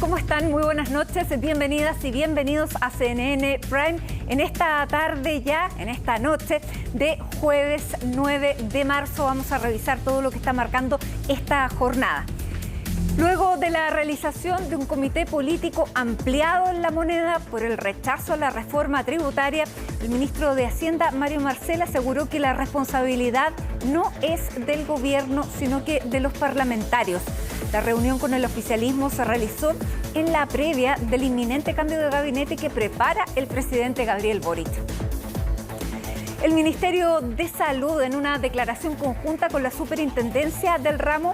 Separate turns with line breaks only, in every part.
¿Cómo están? Muy buenas noches, bienvenidas y bienvenidos a CNN Prime en esta tarde ya, en esta noche de jueves 9 de marzo. Vamos a revisar todo lo que está marcando esta jornada. Luego de la realización de un comité político ampliado en La Moneda por el rechazo a la reforma tributaria, el ministro de Hacienda, Mario Marcel, aseguró que la responsabilidad no es del gobierno, sino que de los parlamentarios. La reunión con el oficialismo se realizó en la previa del inminente cambio de gabinete que prepara el presidente Gabriel Boric. El Ministerio de Salud, en una declaración conjunta con la Superintendencia del ramo,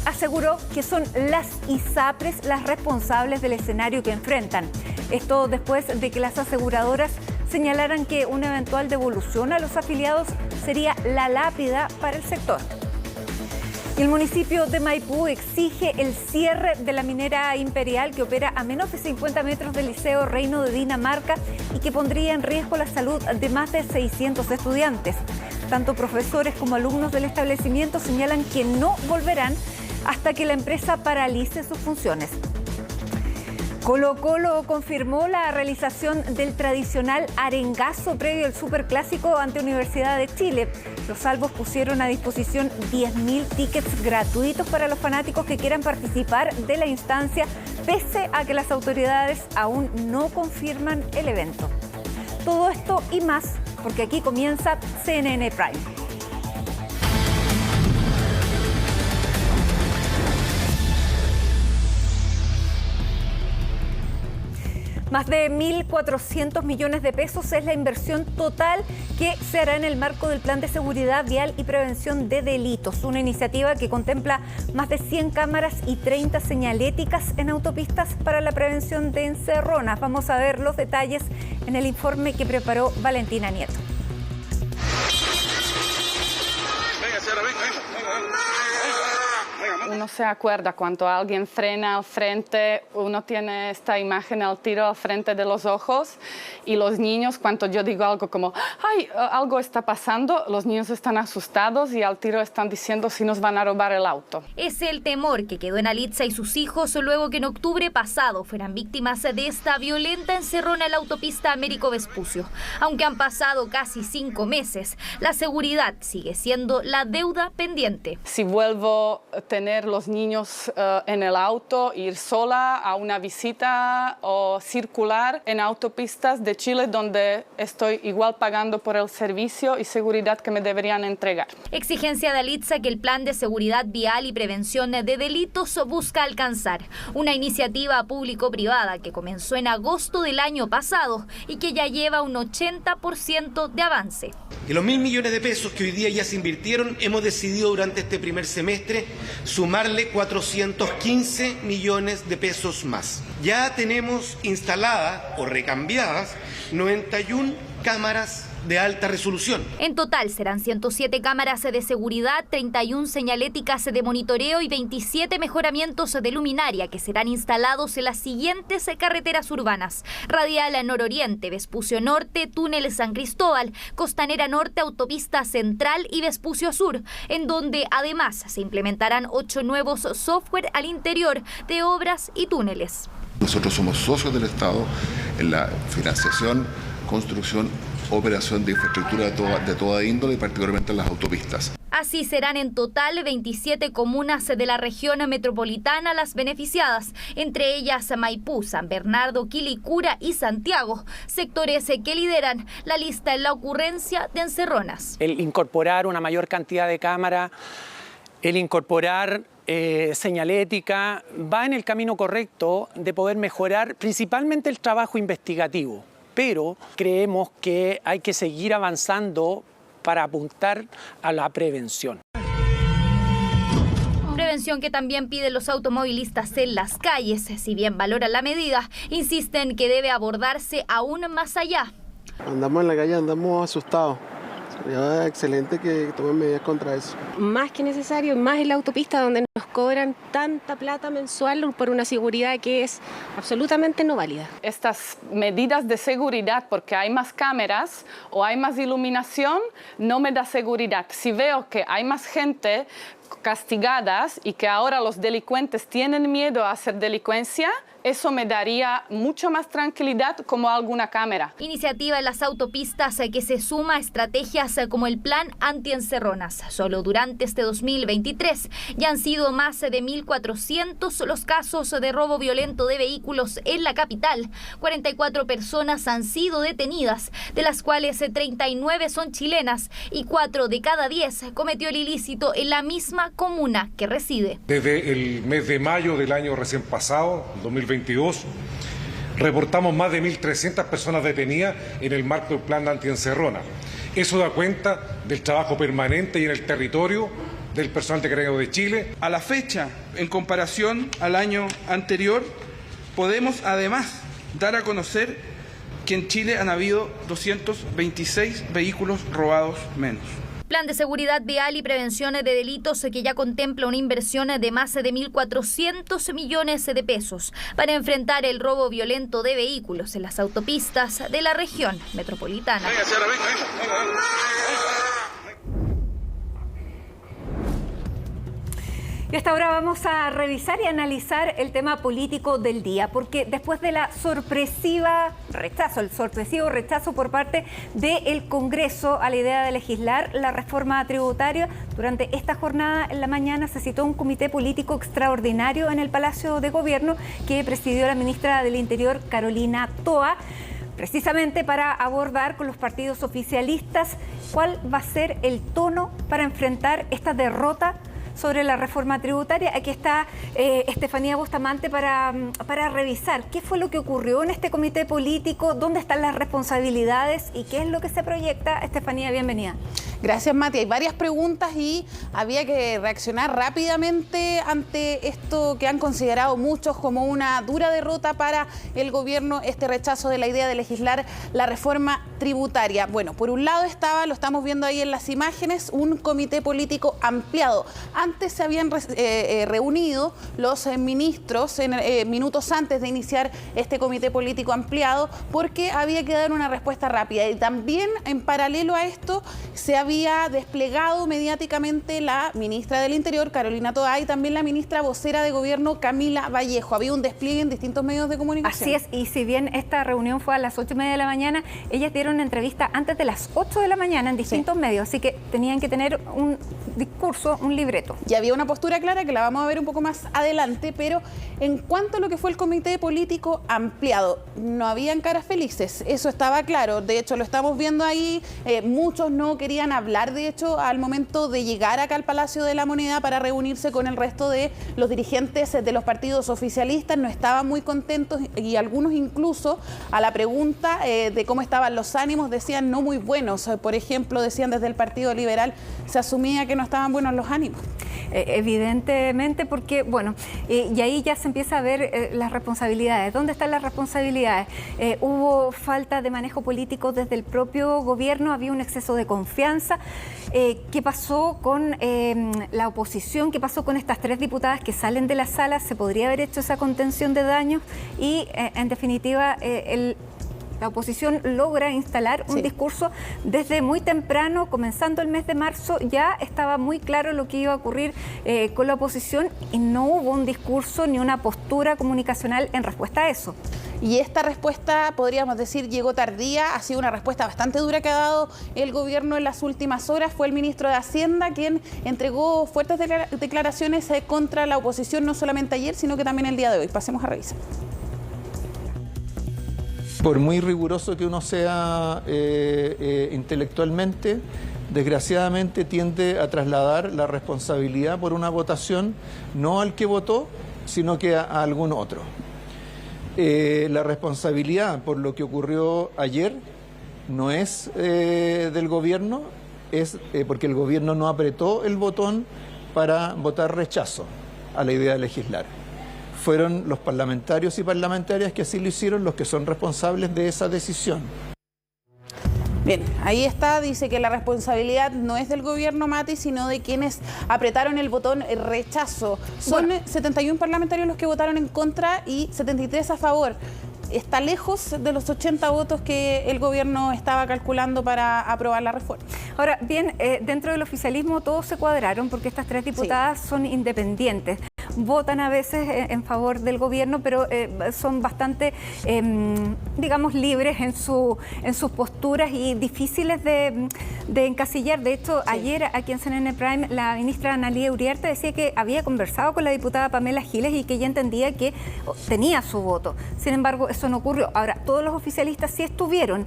aseguró que son las ISAPRES las responsables del escenario que enfrentan. Esto después de que las aseguradoras señalaran que una eventual devolución a los afiliados sería la lápida para el sector. Y el municipio de Maipú exige el cierre de la minera Imperial, que opera a menos de 50 metros del Liceo Reino de Dinamarca y que pondría en riesgo la salud de más de 600 estudiantes. Tanto profesores como alumnos del establecimiento señalan que no volverán hasta que la empresa paralice sus funciones. Colo-Colo confirmó la realización del tradicional arengazo previo al Superclásico ante Universidad de Chile. Los albos pusieron a disposición 10.000 tickets gratuitos para los fanáticos que quieran participar de la instancia, pese a que las autoridades aún no confirman el evento. Todo esto y más, porque aquí comienza CNN Prime. Más de 1.400 millones de pesos es la inversión total que se hará en el marco del Plan de Seguridad Vial y Prevención de Delitos, una iniciativa que contempla más de 100 cámaras y 30 señaléticas en autopistas para la prevención de encerronas. Vamos a ver los detalles en el informe que preparó Valentina Nieto.
Uno se acuerda cuando alguien frena al frente, uno tiene esta imagen al tiro al frente de los ojos, y los niños, cuando yo digo algo como ¡ay! Algo está pasando, los niños están asustados y al tiro están diciendo si nos van a robar el auto.
Es el temor que quedó en Alitza y sus hijos luego que en octubre pasado fueran víctimas de esta violenta encerrona en la autopista Américo Vespucio. Aunque han pasado casi 5 meses, la seguridad sigue siendo la deuda pendiente.
Si vuelvo a tener los niños en el auto, ir sola a una visita o circular en autopistas de Chile donde estoy igual pagando por el servicio y seguridad que me deberían entregar.
Exigencia de Alitza que el Plan de Seguridad Vial y Prevención de Delitos busca alcanzar. Una iniciativa público-privada que comenzó en agosto del año pasado y que ya lleva un 80% de avance.
De los 1.000 millones de pesos que hoy día ya se invirtieron, hemos decidido durante este primer semestre sumarle 415 millones de pesos más. Ya tenemos instaladas o recambiadas 91 cámaras de alta resolución.
En total serán 107 cámaras de seguridad, 31 señaléticas de monitoreo y 27 mejoramientos de luminaria que serán instalados en las siguientes carreteras urbanas: Radial Nororiente, Vespucio Norte, Túnel San Cristóbal, Costanera Norte, Autopista Central y Vespucio Sur, en donde además se implementarán 8 nuevos software al interior de obras y túneles.
Nosotros somos socios del Estado en la financiación, construcción, operación de infraestructura de toda índole y particularmente en las autopistas.
Así serán en total 27 comunas de la región metropolitana las beneficiadas, entre ellas Maipú, San Bernardo, Quilicura y Santiago, sectores que lideran la lista en la ocurrencia de encerronas.
El incorporar una mayor cantidad de cámaras, el incorporar señalética, va en el camino correcto de poder mejorar principalmente el trabajo investigativo. Pero creemos que hay que seguir avanzando para apuntar a la prevención.
Prevención que también piden los automovilistas en las calles. Si bien valoran la medida, insisten que debe abordarse aún más allá.
Andamos en la calle, andamos asustados. Sería excelente que tomen medidas contra eso.
Más que necesario, más en la autopista donde nos cobran tanta plata mensual por una seguridad que es absolutamente no válida.
Estas medidas de seguridad, porque hay más cámaras o hay más iluminación, no me da seguridad. Si veo que hay más gente castigadas y que ahora los delincuentes tienen miedo a hacer delincuencia, eso me daría mucho más tranquilidad como alguna cámara.
Iniciativa en las autopistas que se suma a estrategias como el plan antiencerronas. Solo durante este 2023 ya han sido más de 1.400 los casos de robo violento de vehículos en la capital. 44 personas han sido detenidas, de las cuales 39 son chilenas y 4 de cada 10 cometió el ilícito en la misma comuna que reside.
Desde el mes de mayo del año recién pasado, 2022, reportamos más de 1.300 personas detenidas en el marco del plan antiencerrona. Eso da cuenta del trabajo permanente y en el territorio del personal de Carabineros de Chile.
A la fecha, en comparación al año anterior, podemos además dar a conocer que en Chile han habido 226 vehículos robados menos.
Plan de seguridad vial y prevención de delitos que ya contempla una inversión de más de 1.400 millones de pesos para enfrentar el robo violento de vehículos en las autopistas de la región metropolitana.
Y hasta ahora vamos a revisar y analizar el tema político del día, porque después de el sorpresivo rechazo por parte del Congreso a la idea de legislar la reforma tributaria, durante esta jornada en la mañana se citó un comité político extraordinario en el Palacio de Gobierno que presidió la ministra del Interior, Carolina Toa, precisamente para abordar con los partidos oficialistas cuál va a ser el tono para enfrentar esta derrota sobre la reforma tributaria. Aquí está Estefanía Bustamante para revisar qué fue lo que ocurrió en este comité político, dónde están las responsabilidades y qué es lo que se proyecta. Estefanía, bienvenida.
Gracias, Mati. Hay varias preguntas y había que reaccionar rápidamente ante esto que han considerado muchos como una dura derrota para el gobierno, este rechazo de la idea de legislar la reforma tributaria. Bueno, por un lado lo estamos viendo ahí en las imágenes, un comité político ampliado. Antes se habían reunido los ministros minutos antes de iniciar este comité político ampliado porque había que dar una respuesta rápida. Y también en paralelo a esto se había desplegado mediáticamente la ministra del Interior, Carolina Toa, y también la ministra vocera de Gobierno, Camila Vallejo. Había un despliegue en distintos medios de comunicación.
Así es, y si bien esta reunión fue a las 8:30 de la mañana, ellas dieron una entrevista antes de las 8 de la mañana en distintos medios, así que tenían que tener un discurso, un libreto.
Y había una postura clara que la vamos a ver un poco más adelante, pero en cuanto a lo que fue el comité político ampliado, no habían caras felices, eso estaba claro. De hecho, lo estamos viendo ahí, muchos no querían hablar, de hecho, al momento de llegar acá al Palacio de la Moneda para reunirse con el resto de los dirigentes de los partidos oficialistas, no estaban muy contentos y algunos incluso a la pregunta de cómo estaban los ánimos decían no muy buenos. Por ejemplo, decían desde el Partido Liberal, se asumía que no estaban buenos los ánimos.
Evidentemente, porque, bueno, y ahí ya se empieza a ver las responsabilidades. ¿Dónde están las responsabilidades? Hubo falta de manejo político desde el propio gobierno, había un exceso de confianza. ¿Qué pasó con la oposición? ¿Qué pasó con estas 3 diputadas que salen de la sala? ¿Se podría haber hecho esa contención de daños? Y, en definitiva, la oposición logra instalar un discurso desde muy temprano, comenzando el mes de marzo, ya estaba muy claro lo que iba a ocurrir con la oposición y no hubo un discurso ni una postura comunicacional en respuesta a eso.
Y esta respuesta, podríamos decir, llegó tardía, ha sido una respuesta bastante dura que ha dado el gobierno en las últimas horas. Fue el ministro de Hacienda quien entregó fuertes declaraciones contra la oposición, no solamente ayer, sino que también el día de hoy. Pasemos a revisar.
Por muy riguroso que uno sea intelectualmente, desgraciadamente tiende a trasladar la responsabilidad por una votación no al que votó, sino que a algún otro. La responsabilidad por lo que ocurrió ayer no es del gobierno, es porque el gobierno no apretó el botón para votar rechazo a la idea de legislar. Fueron los parlamentarios y parlamentarias que así lo hicieron los que son responsables de esa decisión.
Bien, ahí está, dice que la responsabilidad no es del gobierno, Mati, sino de quienes apretaron el botón rechazo. Son 71 parlamentarios los que votaron en contra y 73 a favor. Está lejos de los 80 votos que el gobierno estaba calculando para aprobar la reforma.
Ahora, bien, dentro del oficialismo todos se cuadraron porque estas 3 diputadas son independientes. Votan a veces en favor del gobierno, pero son bastante, digamos, libres en sus posturas y difíciles de encasillar. De hecho, ayer aquí en CNN Prime, la ministra Analía Uriarte decía que había conversado con la diputada Pamela Giles y que ella entendía que tenía su voto. Sin embargo, eso no ocurrió. Ahora, todos los oficialistas sí estuvieron.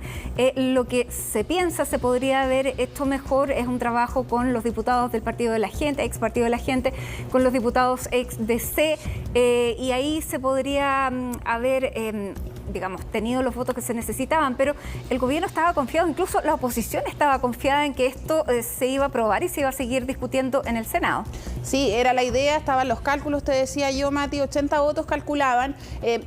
Lo que se piensa se podría haber hecho mejor es un trabajo con los diputados del Partido de la Gente, ex Partido de la Gente, con los diputados ex DC, y ahí se podría haber, digamos, tenido los votos que se necesitaban, pero el gobierno estaba confiado, incluso la oposición estaba confiada en que esto se iba a aprobar y se iba a seguir discutiendo en el Senado.
Sí, era la idea, estaban los cálculos, te decía yo, Mati, 80 votos calculaban,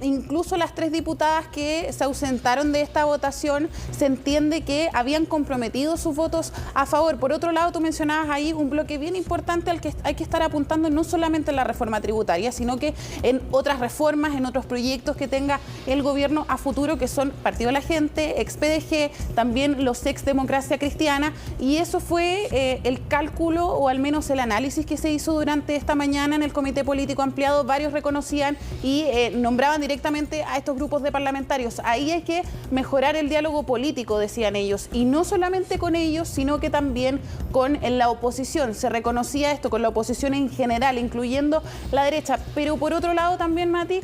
incluso las 3 diputadas que se ausentaron de esta votación, se entiende que habían comprometido sus votos a favor. Por otro lado, tú mencionabas ahí un bloque bien importante al que hay que estar apuntando, no solamente en la reforma tributaria, sino que en otras reformas, en otros proyectos que tenga el gobierno a futuro, que son Partido de la Gente, ex-PDG, también los ex-Democracia Cristiana, y eso fue el cálculo o al menos el análisis que se hizo durante esta mañana en el Comité Político Ampliado. Varios reconocían y nombraban directamente a estos grupos de parlamentarios. Ahí hay que mejorar el diálogo político, decían ellos, y no solamente con ellos, sino que también con la oposición. Se reconocía esto con la oposición en general, incluyendo la derecha, pero por otro lado también, Mati,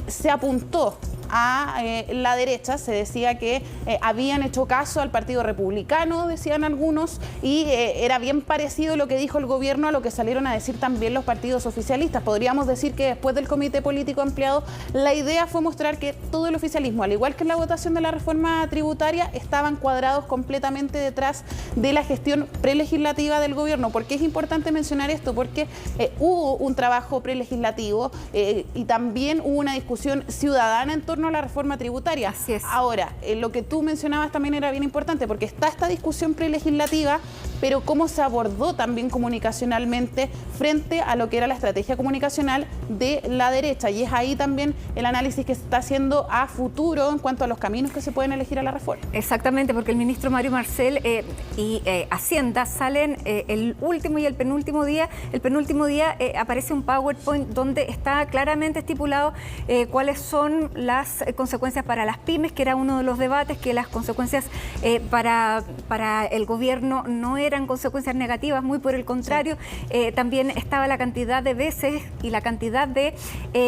se apuntó a la derecha, se decía que habían hecho caso al Partido Republicano, decían algunos, y era bien parecido lo que dijo el gobierno a lo que salieron a decir también los partidos oficialistas. Podríamos decir que después del Comité Político Ampliado, la idea fue mostrar que todo el oficialismo, al igual que en la votación de la reforma tributaria, estaban cuadrados completamente detrás de la gestión prelegislativa del gobierno. ¿Por qué es importante mencionar esto? Porque hubo un trabajo prelegislativo y también hubo una discusión ciudadana en torno a la reforma tributaria.
Así es.
Ahora, lo que tú mencionabas también era bien importante, porque está esta discusión prelegislativa, pero cómo se abordó también comunicacionalmente frente a lo que era la estrategia comunicacional de la derecha. Y es ahí también el análisis que se está haciendo a futuro en cuanto a los caminos que se pueden elegir a la reforma.
Exactamente, porque el ministro Mario Marcel y Hacienda salen el último y el penúltimo día. El penúltimo día aparece un PowerPoint donde está claramente estipulado cuáles son las consecuencias para las pymes, que era uno de los debates, que las consecuencias para el gobierno no eran consecuencias negativas, muy por el contrario. Sí. También estaba la cantidad de veces y la cantidad de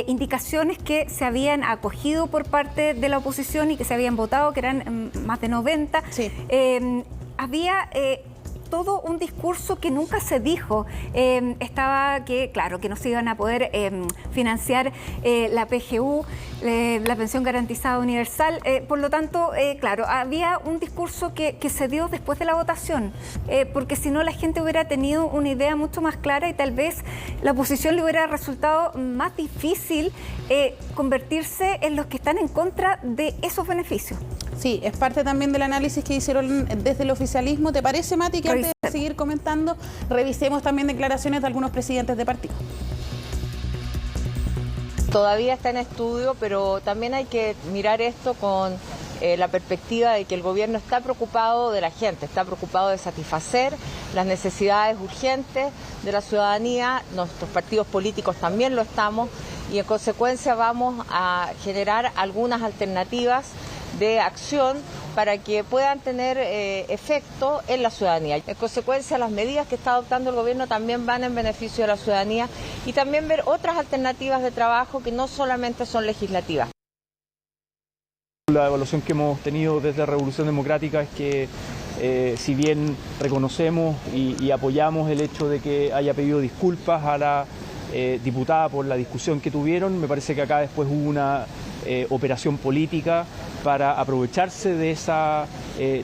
indicaciones que se habían acogido por parte de la oposición y que se habían votado, que eran más de 90. Sí. Había todo un discurso que nunca se dijo. Estaba que, claro, que no se iban a poder financiar la PGU, la pensión garantizada universal. Por lo tanto, claro, había un discurso que se dio después de la votación, porque si no la gente hubiera tenido una idea mucho más clara y tal vez la oposición le hubiera resultado más difícil convertirse en los que están en contra de esos beneficios.
Sí, es parte también del análisis que hicieron desde el oficialismo. ¿Te parece, Mati, que antes de seguir comentando, revisemos también declaraciones de algunos presidentes de partido?
Todavía está en estudio, pero también hay que mirar esto con la perspectiva de que el gobierno está preocupado de la gente, está preocupado de satisfacer las necesidades urgentes de la ciudadanía. Nuestros partidos políticos también lo estamos y en consecuencia vamos a generar algunas alternativas de acción para que puedan tener efecto en la ciudadanía. En consecuencia, las medidas que está adoptando el gobierno también van en beneficio de la ciudadanía y también ver otras alternativas de trabajo que no solamente son legislativas.
La evaluación que hemos tenido desde Revolución Democrática es que si bien reconocemos y apoyamos el hecho de que haya pedido disculpas a la diputada por la discusión que tuvieron, me parece que acá después hubo una operación política para aprovecharse de esa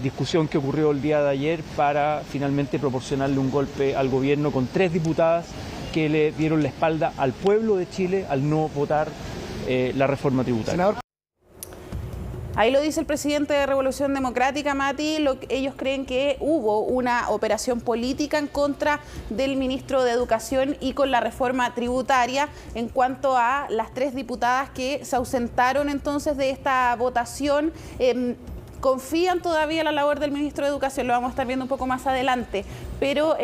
discusión que ocurrió el día de ayer para finalmente proporcionarle un golpe al gobierno con 3 diputadas que le dieron la espalda al pueblo de Chile al no votar la reforma tributaria. Senador.
Ahí lo dice el presidente de Revolución Democrática, Mati. Ellos creen que hubo una operación política en contra del ministro de Educación y con la reforma tributaria en cuanto a las 3 diputadas que se ausentaron entonces de esta votación. Confían todavía en la labor del ministro de Educación, lo vamos a estar viendo un poco más adelante, pero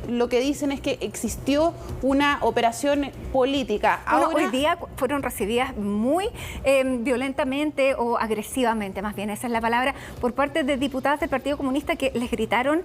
lo que dicen es que existió una operación política.
Ahora, hoy día fueron recibidas muy violentamente o agresivamente, más bien esa es la palabra, por parte de diputadas del Partido Comunista que les gritaron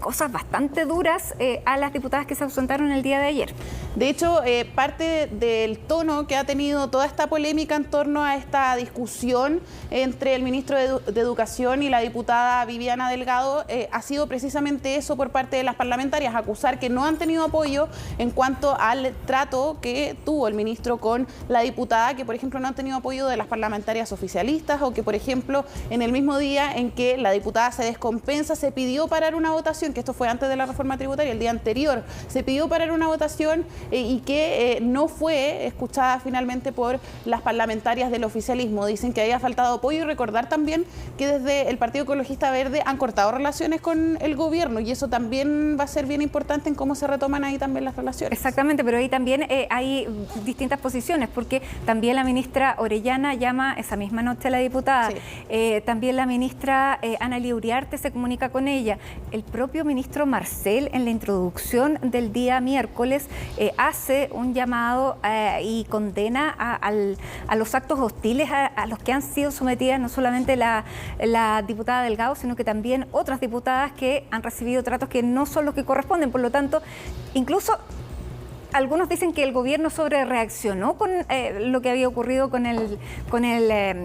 cosas bastante duras a las diputadas que se ausentaron el día de ayer.
De hecho, parte del tono que ha tenido toda esta polémica en torno a esta discusión entre el ministro de Educación y la diputada Viviana Delgado ha sido precisamente eso por parte de las parlamentarias, acusar que no han tenido apoyo en cuanto al trato que tuvo el ministro con la diputada, que por ejemplo no han tenido apoyo de las parlamentarias oficialistas, o que por ejemplo en el mismo día en que la diputada se descompensa se pidió parar una votación, que esto fue antes de la reforma tributaria, el día anterior, se pidió parar una votación y que no fue escuchada finalmente por las parlamentarias del oficialismo. Dicen que había faltado apoyo y recordar también que desde el Partido Ecologista Verde han cortado relaciones con el gobierno y eso también va a ser bien importante en cómo se retoman ahí también las relaciones.
Exactamente, pero ahí también hay distintas posiciones, porque también la ministra Orellana llama esa misma noche a la diputada, sí. También la ministra Analía Uriarte se comunica con ella, el propio ministro Marcel en la introducción del día miércoles hace un llamado y condena a los actos hostiles a los que han sido sometidas no solamente la diputada Delgado, sino que también otras diputadas que han recibido tratos que no son los que corresponden. Por lo tanto, incluso algunos dicen que el gobierno sobrereaccionó con lo que había ocurrido con el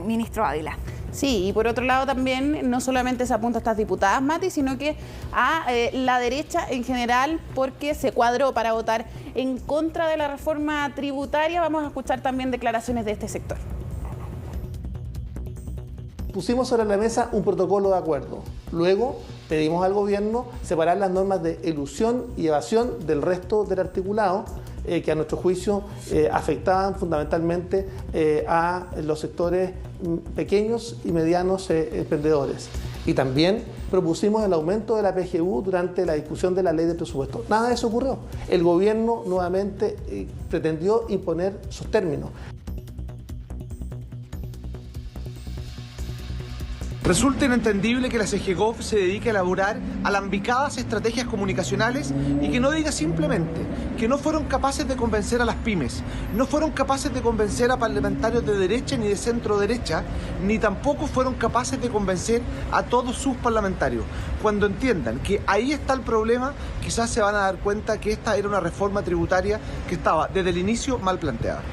ministro Ávila.
Sí, y por otro lado también no solamente se apunta a estas diputadas, Mati, sino que a la derecha en general, porque se cuadró para votar en contra de la reforma tributaria. Vamos a escuchar también declaraciones de este sector.
Pusimos sobre la mesa un protocolo de acuerdo. Luego pedimos al gobierno separar las normas de elusión y evasión del resto del articulado, que a nuestro juicio afectaban fundamentalmente a los sectores pequeños y medianos emprendedores. Y también propusimos el aumento de la PGU durante la discusión de la ley de presupuesto. Nada de eso ocurrió. El gobierno nuevamente pretendió imponer sus términos.
Resulta inentendible que la CGGOV se dedique a elaborar alambicadas estrategias comunicacionales y que no diga simplemente que no fueron capaces de convencer a las pymes, no fueron capaces de convencer a parlamentarios de derecha ni de centro derecha, ni tampoco fueron capaces de convencer a todos sus parlamentarios. Cuando entiendan que ahí está el problema, quizás se van a dar cuenta que esta era una reforma tributaria que estaba desde el inicio mal planteada.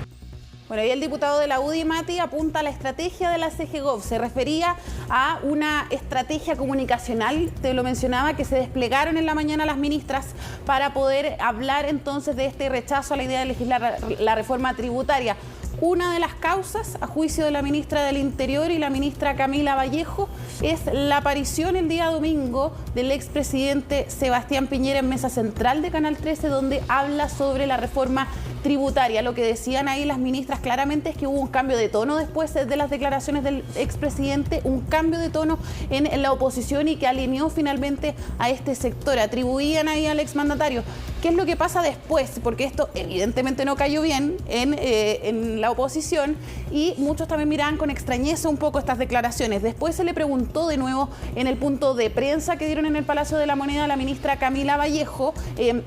Bueno, y el diputado de la UDI, Mati, apunta a la estrategia de la CGGOV. Se refería a una estrategia comunicacional, te lo mencionaba, que se desplegaron en la mañana las ministras para poder hablar entonces de este rechazo a la idea de legislar la reforma tributaria. Una de las causas, a juicio de la ministra del Interior y la ministra Camila Vallejo, es la aparición el día domingo del expresidente Sebastián Piñera en Mesa Central de Canal 13, donde habla sobre la reforma tributaria. Lo que decían ahí las ministras claramente es que hubo un cambio de tono después de las declaraciones del expresidente, un cambio de tono en la oposición y que alineó finalmente a este sector. Atribuían ahí al exmandatario. ¿Qué es lo que pasa después? Porque esto evidentemente no cayó bien en la oposición y muchos también miraban con extrañeza un poco estas declaraciones. Después se le preguntó de nuevo en el punto de prensa que dieron en el Palacio de la Moneda a la ministra Camila Vallejo,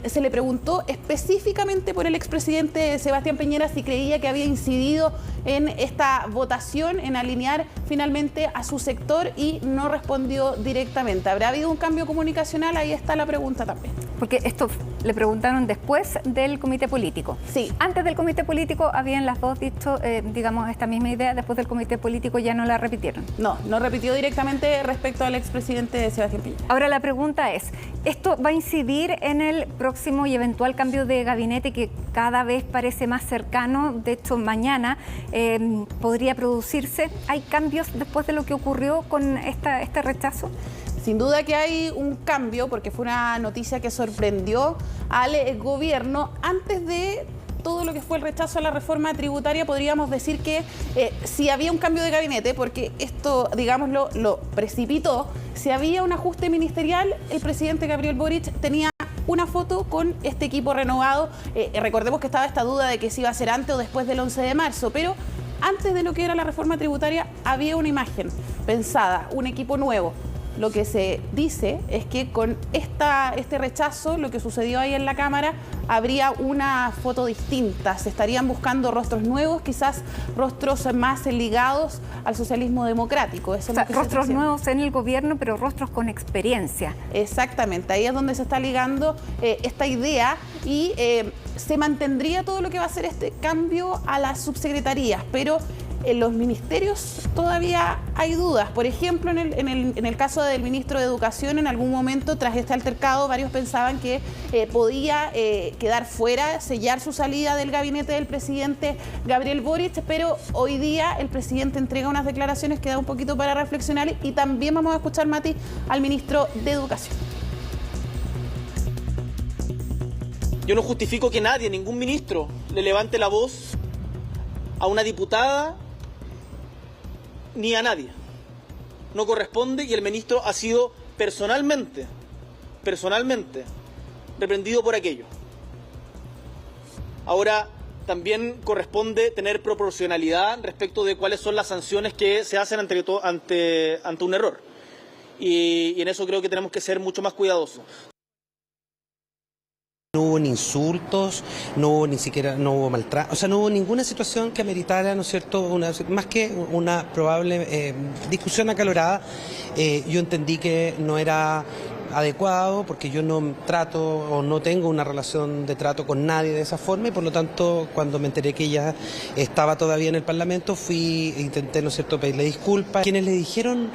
se le preguntó específicamente por el expresidente Sebastián Piñera si creía que había incidido en esta votación, en alinear finalmente a su sector, y no respondió directamente. ¿Habrá habido un cambio comunicacional? Ahí está la pregunta también.
Porque esto le preguntaron después del comité político.
Sí.
Antes del comité político habían las dos dicho, digamos, esta misma idea. Después del comité político ya no la repitieron.
No repitió directamente respecto al expresidente Sebastián Piñera.
Ahora la pregunta es, ¿esto va a incidir en el próximo y eventual cambio de gabinete que cada vez parece más cercano? De hecho, mañana podría producirse. ¿Hay cambios después de lo que ocurrió con este rechazo?
Sin duda que hay un cambio, porque fue una noticia que sorprendió al gobierno. Antes de todo lo que fue el rechazo a la reforma tributaria, podríamos decir que si había un cambio de gabinete, porque esto, digámoslo, lo precipitó, si había un ajuste ministerial, el presidente Gabriel Boric tenía una foto con este equipo renovado. Recordemos que estaba esta duda de que si iba a ser antes o después del 11 de marzo, pero antes de lo que era la reforma tributaria había una imagen pensada, un equipo nuevo. Lo que se dice es que con este rechazo, lo que sucedió ahí en la Cámara, habría una foto distinta. Se estarían buscando rostros nuevos, quizás rostros más ligados al socialismo democrático. Eso
o sea, rostros nuevos en el gobierno, pero rostros con experiencia.
Exactamente, ahí es donde se está ligando esta idea y se mantendría todo lo que va a ser este cambio a las subsecretarías, pero en los ministerios todavía hay dudas. Por ejemplo, en el caso del ministro de Educación, en algún momento, tras este altercado, varios pensaban que podía quedar fuera, sellar su salida del gabinete del presidente Gabriel Boric, pero hoy día el presidente entrega unas declaraciones que da un poquito para reflexionar y también vamos a escuchar, Mati, al ministro de Educación.
Yo no justifico que nadie, ningún ministro, le levante la voz a una diputada ni a nadie. No corresponde y el ministro ha sido personalmente reprendido por aquello. Ahora, también corresponde tener proporcionalidad respecto de cuáles son las sanciones que se hacen ante un error. Y en eso creo que tenemos que ser mucho más cuidadosos.
No hubo ni insultos, no hubo maltrato, o sea, no hubo ninguna situación que ameritara, ¿no es cierto?, más que una probable discusión acalorada. Yo entendí que no era adecuado porque yo no trato o no tengo una relación de trato con nadie de esa forma y por lo tanto cuando me enteré que ella estaba todavía en el Parlamento intenté, ¿no es cierto?, pedirle disculpas. Quienes le dijeron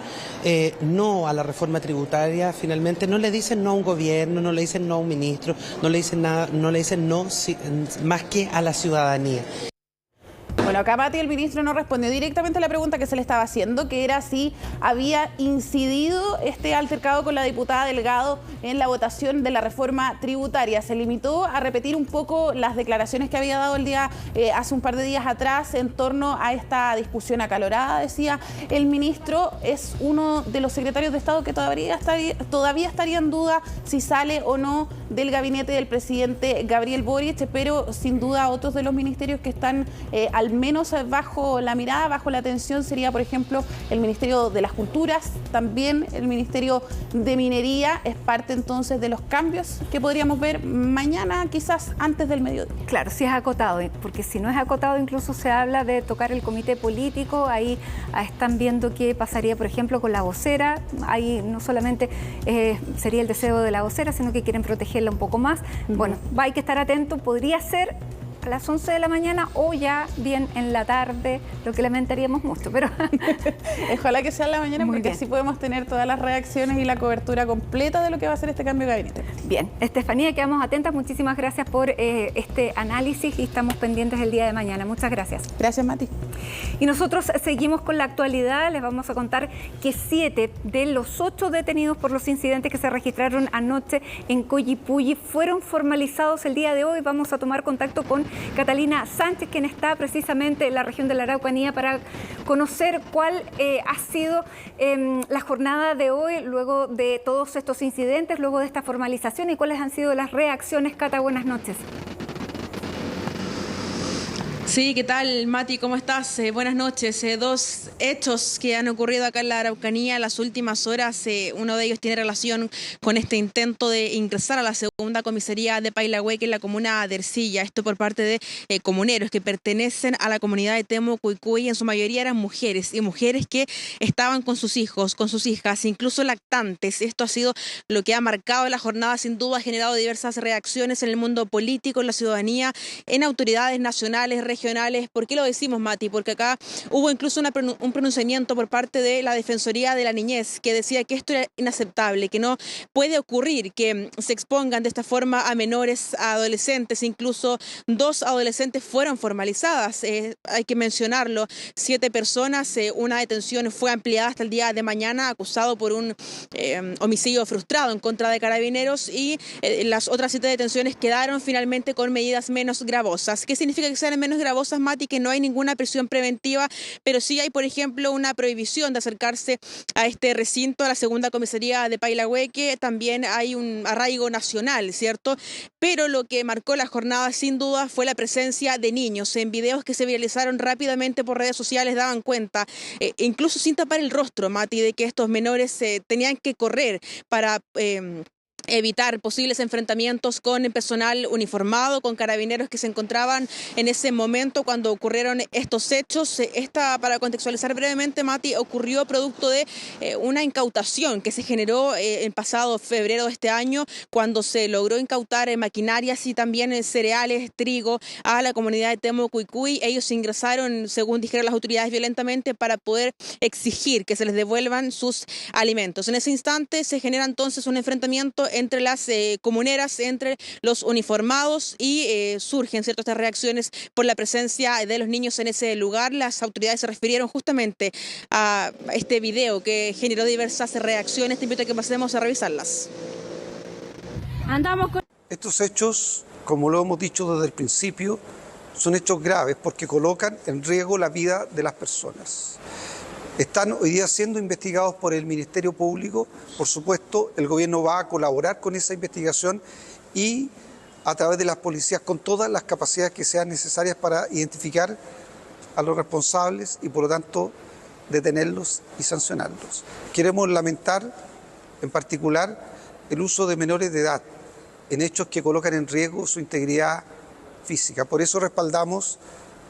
no a la reforma tributaria finalmente no le dicen no a un gobierno, no le dicen no a un ministro, no le dicen nada, no le dicen no más que a la ciudadanía.
Bueno, acá Mati, el ministro, no respondió directamente a la pregunta que se le estaba haciendo, que era si había incidido este altercado con la diputada Delgado en la votación de la reforma tributaria. Se limitó a repetir un poco las declaraciones que había dado hace un par de días atrás en torno a esta discusión acalorada. Decía, el ministro es uno de los secretarios de Estado que todavía estaría en duda si sale o no del gabinete del presidente Gabriel Boric, pero sin duda otros de los ministerios que están al menos bajo la mirada, bajo la atención, sería, por ejemplo, el Ministerio de las Culturas, también el Ministerio de Minería. Es parte entonces de los cambios que podríamos ver mañana, quizás antes del mediodía.
Claro, si es acotado, porque si no es acotado, incluso se habla de tocar el comité político. Ahí están viendo qué pasaría, por ejemplo, con la vocera. Ahí no solamente sería el deseo de la vocera, sino que quieren protegerla un poco más. Bueno, hay que estar atento, podría ser a las 11 de la mañana o ya bien en la tarde, lo que lamentaríamos mucho, pero
ojalá que sea en la mañana porque así podemos tener todas las reacciones y la cobertura completa de lo que va a ser este cambio de gabinete.
Bien, Estefanía, quedamos atentas, muchísimas gracias por este análisis y estamos pendientes el día de mañana. Muchas gracias.
Gracias, Mati.
Y nosotros seguimos con la actualidad. Les vamos a contar que 7 de los 8 detenidos por los incidentes que se registraron anoche en Collipulli fueron formalizados el día de hoy. Vamos a tomar contacto con Catalina Sánchez, quien está precisamente en la región de la Araucanía, para conocer cuál ha sido la jornada de hoy, luego de todos estos incidentes, luego de esta formalización, y cuáles han sido las reacciones. Cata, buenas noches.
Sí, ¿qué tal, Mati? ¿Cómo estás? Buenas noches. 2 hechos que han ocurrido acá en la Araucanía en las últimas horas. Uno de ellos tiene relación con este intento de ingresar a la segunda comisaría de Pailahueque en la comuna de Ercilla. Esto por parte de comuneros que pertenecen a la comunidad de Temo Cuicuy. En su mayoría eran mujeres y mujeres que estaban con sus hijos, con sus hijas, incluso lactantes. Esto ha sido lo que ha marcado la jornada. Sin duda ha generado diversas reacciones en el mundo político, en la ciudadanía, en autoridades nacionales, regionales regionales. ¿Por qué lo decimos, Mati? Porque acá hubo incluso un pronunciamiento por parte de la Defensoría de la Niñez que decía que esto era inaceptable, que no puede ocurrir que se expongan de esta forma a menores, a adolescentes. Incluso 2 adolescentes fueron formalizadas, hay que mencionarlo, 7 personas, una detención fue ampliada hasta el día de mañana, acusado por un homicidio frustrado en contra de Carabineros, y las otras 7 detenciones quedaron finalmente con medidas menos gravosas. ¿Qué significa que sean menos gravosas, Mati? Que no hay ninguna prisión preventiva, pero sí hay, por ejemplo, una prohibición de acercarse a este recinto, a la segunda comisaría de Pailahueque. También hay un arraigo nacional, ¿cierto? Pero lo que marcó la jornada sin duda fue la presencia de niños. En videos que se viralizaron rápidamente por redes sociales daban cuenta, incluso sin tapar el rostro, Mati, de que estos menores tenían que correr para evitar posibles enfrentamientos con el personal uniformado, con carabineros que se encontraban en ese momento cuando ocurrieron estos hechos. Para contextualizar brevemente, Mati, ocurrió producto de una incautación que se generó en pasado febrero de este año, cuando se logró incautar maquinarias y también cereales, trigo, a la comunidad de Temo Cuicuy. Ellos ingresaron, según dijeron las autoridades, violentamente para poder exigir que se les devuelvan sus alimentos. En ese instante se genera entonces un enfrentamiento entre las comuneras, entre los uniformados, y surgen ciertas reacciones por la presencia de los niños en ese lugar. Las autoridades se refirieron justamente a este video que generó diversas reacciones. Te invito a que pasemos a revisarlas.
Estos hechos, como lo hemos dicho desde el principio, son hechos graves porque colocan en riesgo la vida de las personas. Están hoy día siendo investigados por el Ministerio Público. Por supuesto, el gobierno va a colaborar con esa investigación y a través de las policías con todas las capacidades que sean necesarias para identificar a los responsables y, por lo tanto, detenerlos y sancionarlos. Queremos lamentar, en particular, el uso de menores de edad en hechos que colocan en riesgo su integridad física. Por eso respaldamos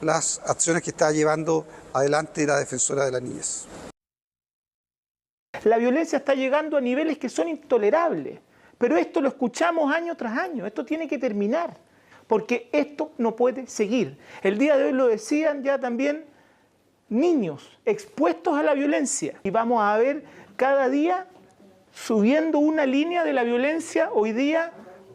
las acciones que está llevando adelante la Defensora de la Niñez.
La violencia está llegando a niveles que son intolerables, pero esto lo escuchamos año tras año. Esto tiene que terminar, porque esto no puede seguir. El día de hoy lo decían ya también niños expuestos a la violencia, y vamos a ver cada día subiendo una línea de la violencia hoy día,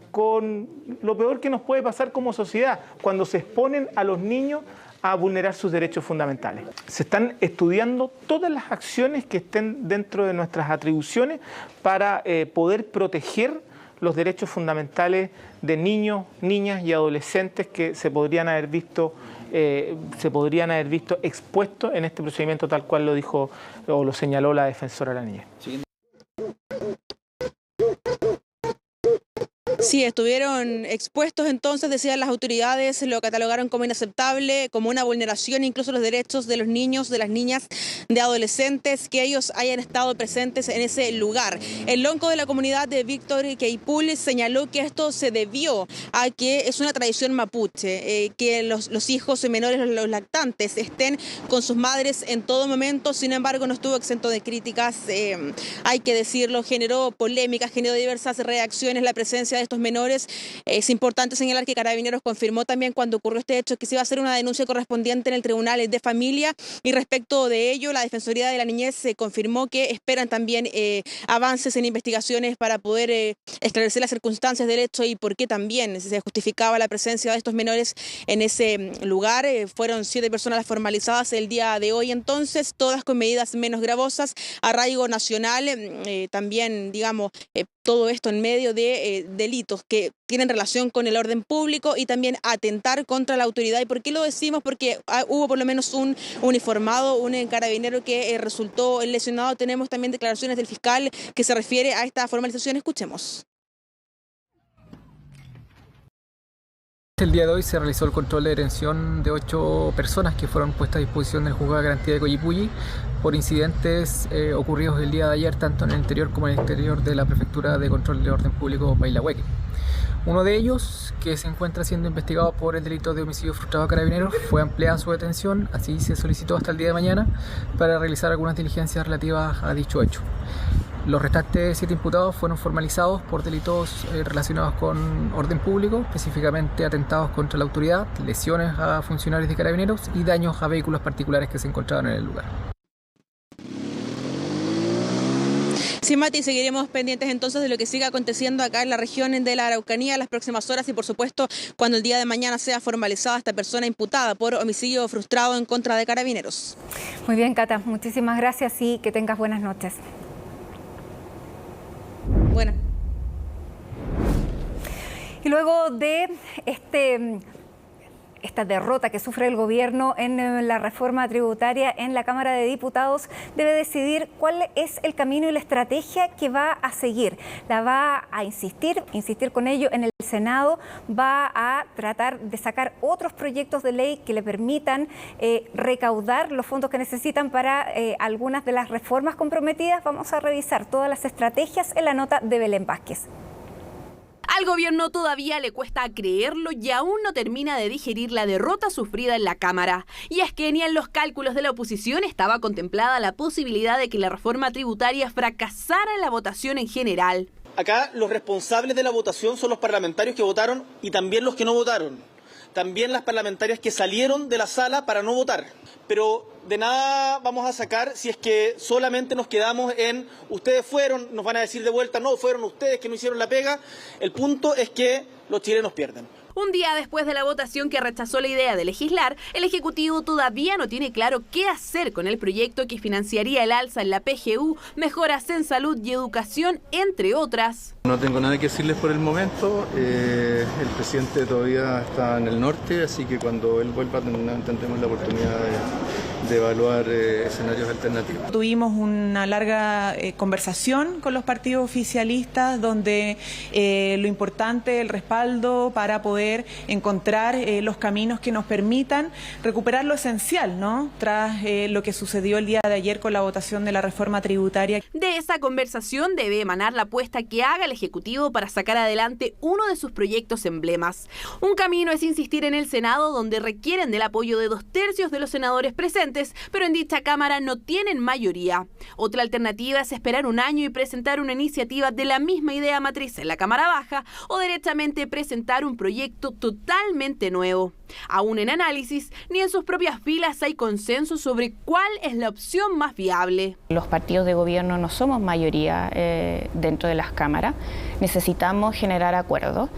con lo peor que nos puede pasar como sociedad, cuando se exponen a los niños a vulnerar sus derechos fundamentales. Se están estudiando todas las acciones que estén dentro de nuestras atribuciones para poder proteger los derechos fundamentales de niños, niñas y adolescentes que se podrían haber visto expuestos en este procedimiento, tal cual lo dijo o lo señaló la Defensora de la Niñez.
Sí, estuvieron expuestos entonces, decían las autoridades, lo catalogaron como inaceptable, como una vulneración incluso de los derechos de los niños, de las niñas, de adolescentes, que ellos hayan estado presentes en ese lugar. El lonco de la comunidad de Víctor Queipul señaló que esto se debió a que es una tradición mapuche, que los hijos menores, los lactantes, estén con sus madres en todo momento. Sin embargo, no estuvo exento de críticas, hay que decirlo, generó polémicas, generó diversas reacciones la presencia de estos menores. Es importante señalar que Carabineros confirmó también cuando ocurrió este hecho que se iba a hacer una denuncia correspondiente en el Tribunal de Familia, y respecto de ello la Defensoría de la Niñez confirmó que esperan también avances en investigaciones para poder esclarecer las circunstancias del hecho y por qué también se justificaba la presencia de estos menores en ese lugar. Fueron 7 personas las formalizadas el día de hoy, entonces todas con medidas menos gravosas, arraigo nacional, también digamos todo esto en medio de delitos que tienen relación con el orden público y también atentar contra la autoridad. ¿Y por qué lo decimos? Porque hubo por lo menos un uniformado, un carabinero que resultó lesionado. Tenemos también declaraciones del fiscal que se refiere a esta formalización. Escuchemos.
El día de hoy se realizó el control de detención de 8 personas que fueron puestas a disposición del Juzgado de Garantía de Coyipulli por incidentes ocurridos el día de ayer, tanto en el interior como en el exterior de la Prefectura de Control de Orden Público Pailahueque. Uno de ellos, que se encuentra siendo investigado por el delito de homicidio frustrado a Carabineros, fue ampliada su detención, así se solicitó hasta el día de mañana, para realizar algunas diligencias relativas a dicho hecho. Los restantes 7 imputados fueron formalizados por delitos relacionados con orden público, específicamente atentados contra la autoridad, lesiones a funcionarios de Carabineros y daños a vehículos particulares que se encontraban en el lugar.
Sí, Mati, seguiremos pendientes entonces de lo que siga aconteciendo acá en la región de la Araucanía en las próximas horas y por supuesto cuando el día de mañana sea formalizada esta persona imputada por homicidio frustrado en contra de Carabineros.
Muy bien, Cata, muchísimas gracias y que tengas buenas noches.
Bueno.
Y luego de esta derrota que sufre el gobierno en la reforma tributaria en la Cámara de Diputados, debe decidir cuál es el camino y la estrategia que va a seguir. La va a insistir con ello en el Senado, va a tratar de sacar otros proyectos de ley que le permitan recaudar los fondos que necesitan para algunas de las reformas comprometidas. Vamos a revisar todas las estrategias en la nota de Belén Vázquez.
Al gobierno todavía le cuesta creerlo y aún no termina de digerir la derrota sufrida en la Cámara. Y es que ni en los cálculos de la oposición estaba contemplada la posibilidad de que la reforma tributaria fracasara en la votación en general.
Acá los responsables de la votación son los parlamentarios que votaron y también los que no votaron. También las parlamentarias que salieron de la sala para no votar. Pero de nada vamos a sacar si es que solamente nos quedamos en ustedes fueron, nos van a decir de vuelta, no, fueron ustedes que no hicieron la pega. El punto es que los chilenos pierden.
Un día después de la votación que rechazó la idea de legislar, el Ejecutivo todavía no tiene claro qué hacer con el proyecto que financiaría el alza en la PGU, mejoras en salud y educación, entre otras.
No tengo nada que decirles por el momento. El presidente todavía está en el norte, así que cuando él vuelva tendremos la oportunidad de evaluar escenarios alternativos.
Tuvimos una larga conversación con los partidos oficialistas donde lo importante, el respaldo para poder encontrar los caminos que nos permitan recuperar lo esencial, ¿no? Tras lo que sucedió el día de ayer con la votación de la reforma tributaria.
De esa conversación debe emanar la apuesta que haga el Ejecutivo para sacar adelante uno de sus proyectos emblemas. Un camino es insistir en el Senado, donde requieren del apoyo de 2/3 de los senadores presentes, pero en dicha Cámara no tienen mayoría. Otra alternativa es esperar un año y presentar una iniciativa de la misma idea matriz en la Cámara Baja o derechamente presentar un proyecto totalmente nuevo. Aún en análisis, ni en sus propias filas hay consenso sobre cuál es la opción más viable.
Los partidos de gobierno no somos mayoría dentro de las cámaras, necesitamos generar acuerdos.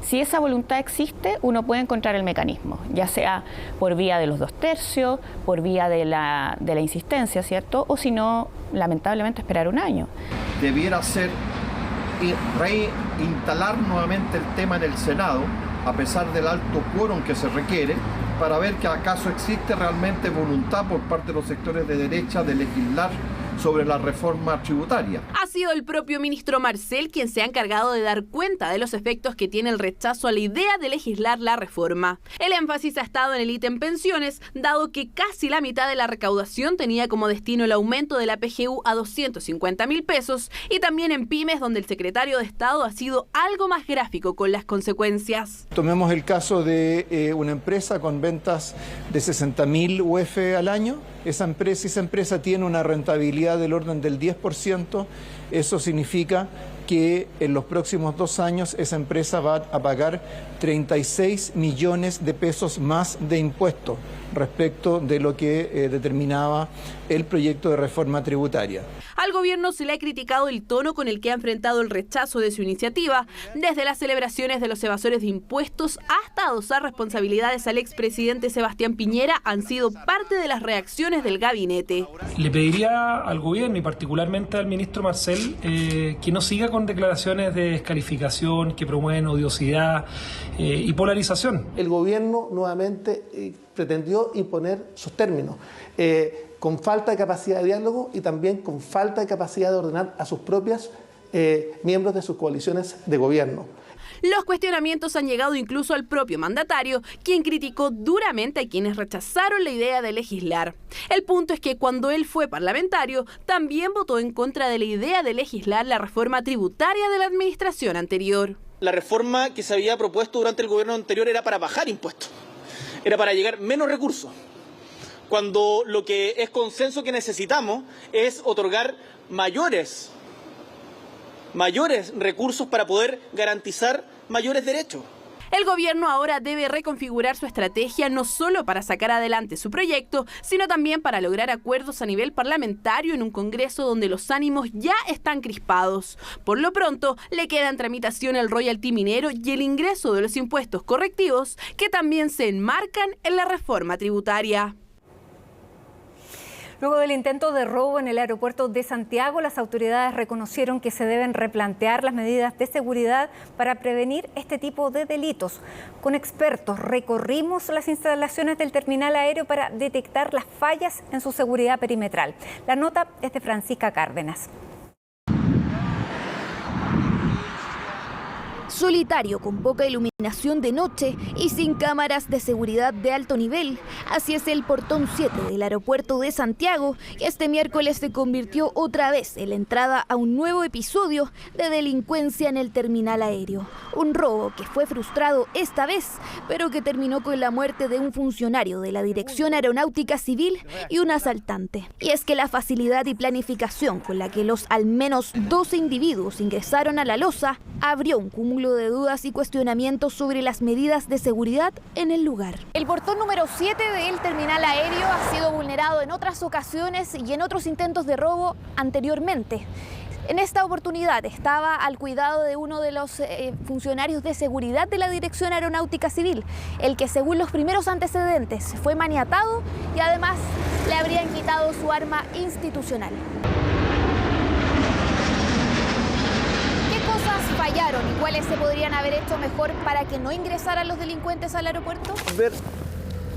Si esa voluntad existe, uno puede encontrar el mecanismo, ya sea por vía de los 2/3, por vía de la insistencia, ¿cierto? O si no, lamentablemente esperar un año.
Debiera ser reinstalar nuevamente el tema en el Senado, a pesar del alto quórum que se requiere, para ver que acaso existe realmente voluntad por parte de los sectores de derecha de legislar sobre la reforma tributaria.
Ha sido el propio ministro Marcel quien se ha encargado de dar cuenta de los efectos que tiene el rechazo a la idea de legislar la reforma. El énfasis ha estado en el ítem pensiones, dado que casi la mitad de la recaudación tenía como destino el aumento de la PGU a 250.000 pesos, y también en pymes, donde el secretario de Estado ha sido algo más gráfico con las consecuencias.
Tomemos el caso de una empresa con ventas de 60.000 UF al año. Esa empresa tiene una rentabilidad del orden del 10%. Eso significa que en los próximos 2 años esa empresa va a pagar 36 millones de pesos más de impuestos respecto de lo que determinaba el proyecto de reforma tributaria.
Al gobierno se le ha criticado el tono con el que ha enfrentado el rechazo de su iniciativa, desde las celebraciones de los evasores de impuestos hasta adosar responsabilidades al expresidente Sebastián Piñera han sido parte de las reacciones del gabinete.
Le pediría al gobierno y particularmente al ministro Marcel que no siga con declaraciones de descalificación que promueven odiosidad y polarización.
El gobierno nuevamente pretendió imponer sus términos, con falta de capacidad de diálogo y también con falta de capacidad de ordenar a sus propios miembros de sus coaliciones de gobierno.
Los cuestionamientos han llegado incluso al propio mandatario, quien criticó duramente a quienes rechazaron la idea de legislar. El punto es que cuando él fue parlamentario, también votó en contra de la idea de legislar la reforma tributaria de la administración anterior.
La reforma que se había propuesto durante el gobierno anterior era para bajar impuestos, era para llegar menos recursos, cuando lo que es consenso que necesitamos es otorgar mayores mayores recursos para poder garantizar mayores derechos.
El gobierno ahora debe reconfigurar su estrategia no solo para sacar adelante su proyecto, sino también para lograr acuerdos a nivel parlamentario en un Congreso donde los ánimos ya están crispados. Por lo pronto, le queda en tramitación el royalty minero y el ingreso de los impuestos correctivos que también se enmarcan en la reforma tributaria.
Luego del intento de robo en el aeropuerto de Santiago, las autoridades reconocieron que se deben replantear las medidas de seguridad para prevenir este tipo de delitos. Con expertos recorrimos las instalaciones del terminal aéreo para detectar las fallas en su seguridad perimetral. La nota es de Francisca Cárdenas.
Solitario, con poca iluminación de noche y sin cámaras de seguridad de alto nivel. Así es el portón 7 del aeropuerto de Santiago, que este miércoles se convirtió otra vez en la entrada a un nuevo episodio de delincuencia en el terminal aéreo. Un robo que fue frustrado esta vez, pero que terminó con la muerte de un funcionario de la Dirección Aeronáutica Civil y un asaltante. Y es que la facilidad y planificación con la que los al menos 12 individuos ingresaron a la loza abrió un cúmulo de dudas y cuestionamientos sobre las medidas de seguridad en el lugar. El portón número 7 del terminal aéreo ha sido vulnerado en otras ocasiones y en otros intentos de robo anteriormente. En esta oportunidad estaba al cuidado de uno de los funcionarios de seguridad de la Dirección Aeronáutica Civil, el que según los primeros antecedentes fue maniatado y además le habrían quitado su arma institucional. ¿Fallaron y cuáles se podrían haber hecho mejor para que no ingresaran los delincuentes al aeropuerto?
Ver